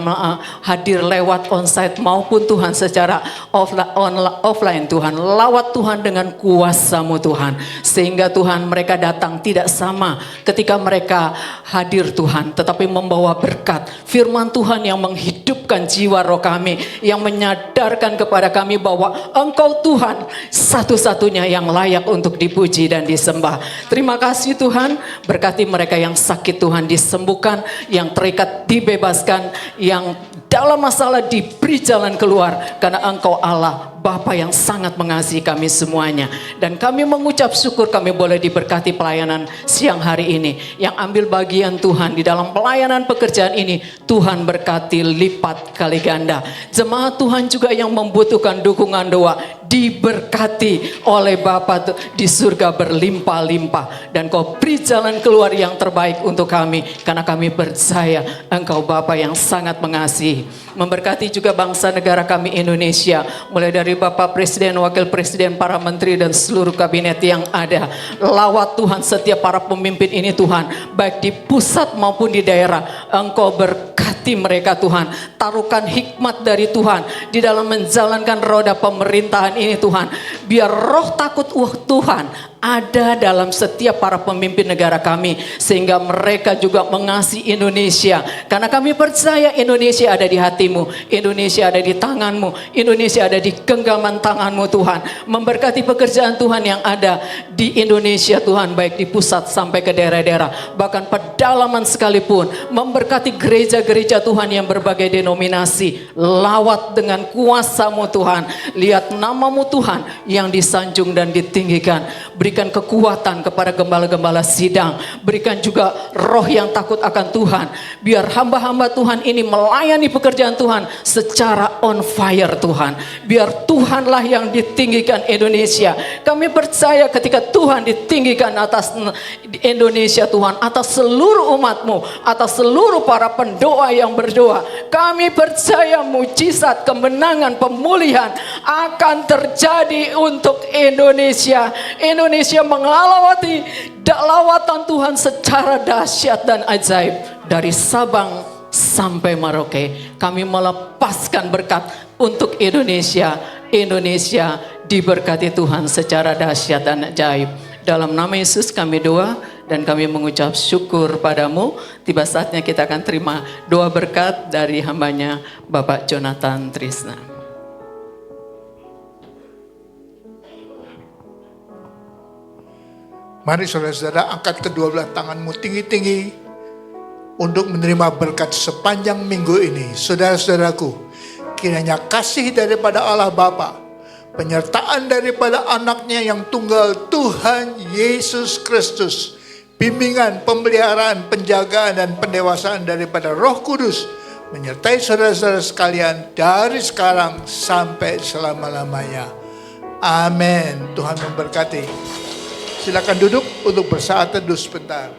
hadir lewat onsite maupun Tuhan secara offline Tuhan, lawat Tuhan dengan kuasa-Mu Tuhan, sehingga Tuhan mereka datang tidak sama ketika mereka hadir Tuhan, tetapi membawa berkat firman Tuhan yang menghidupkan jiwa roh kami, yang menyadarkan kepada kami bahwa Engkau Tuhan satu-satunya yang layak untuk dipuji dan disembah. Terima kasih Tuhan, berkati mereka yang sakit Tuhan disembuhkan, yang terikat dibebaskan, yang dalam masalah diberi jalan keluar, karena Engkau Allah Bapa yang sangat mengasihi kami semuanya. Dan kami mengucap syukur kami boleh diberkati pelayanan siang hari ini. Yang ambil bagian Tuhan di dalam pelayanan pekerjaan ini, Tuhan berkati lipat kali ganda. Jemaat Tuhan juga yang membutuhkan dukungan doa, diberkati oleh Bapa di surga berlimpah-limpah. Dan Kau beri jalan keluar yang terbaik untuk kami, karena kami percaya Engkau Bapa yang sangat mengasihi. Memberkati juga bangsa negara kami Indonesia, mulai dari Bapak Presiden, Wakil Presiden, para menteri dan seluruh kabinet yang ada. Lawat Tuhan setiap para pemimpin ini Tuhan, baik di pusat maupun di daerah. Engkau berkati mereka Tuhan, taruhkan hikmat dari Tuhan di dalam menjalankan roda pemerintahan ini Tuhan. Biar roh takut Tuhan ada dalam setiap para pemimpin negara kami, sehingga mereka juga mengasihi Indonesia. Karena kami percaya Indonesia ada di hatimu, Indonesia ada di tanganmu, Indonesia ada di genggaman tanganmu Tuhan. Memberkati pekerjaan Tuhan yang ada di Indonesia Tuhan, baik di pusat sampai ke daerah-daerah, bahkan pedalaman sekalipun. Memberkati gereja-gereja Tuhan yang berbagai denominasi, lawat dengan kuasa-Mu Tuhan. Lihat nama-Mu Tuhan yang disanjung dan ditinggikan. Berikan berikan kekuatan kepada gembala-gembala sidang. Berikan juga roh yang takut akan Tuhan. Biar hamba-hamba Tuhan ini melayani pekerjaan Tuhan secara on fire Tuhan. Biar Tuhanlah yang ditinggikan Indonesia. Kami percaya ketika Tuhan ditinggikan atas Indonesia Tuhan, atas seluruh umat-Mu, atas seluruh para pendoa yang berdoa, kami percaya mujizat, kemenangan, pemulihan akan terjadi untuk Indonesia. Indonesia mengalami lawatan Tuhan secara dahsyat dan ajaib dari Sabang sampai Merauke. Kami melepaskan berkat untuk Indonesia. Indonesia diberkati Tuhan secara dahsyat dan ajaib. Dalam nama Yesus kami doa dan kami mengucap syukur padamu. Tiba saatnya kita akan terima doa berkat dari hambanya Bapak Jonathan Trisna. Mari saudara-saudara, angkat kedua belah tanganmu tinggi-tinggi untuk menerima berkat sepanjang minggu ini. Saudara-saudaraku, kiranya kasih daripada Allah Bapa, penyertaan daripada anaknya yang tunggal Tuhan Yesus Kristus, bimbingan, pemeliharaan, penjagaan dan pendewasaan daripada Roh Kudus menyertai saudara-saudara sekalian dari sekarang sampai selama-lamanya. Amin. Tuhan memberkati. Silakan duduk untuk bersaat teduh sebentar.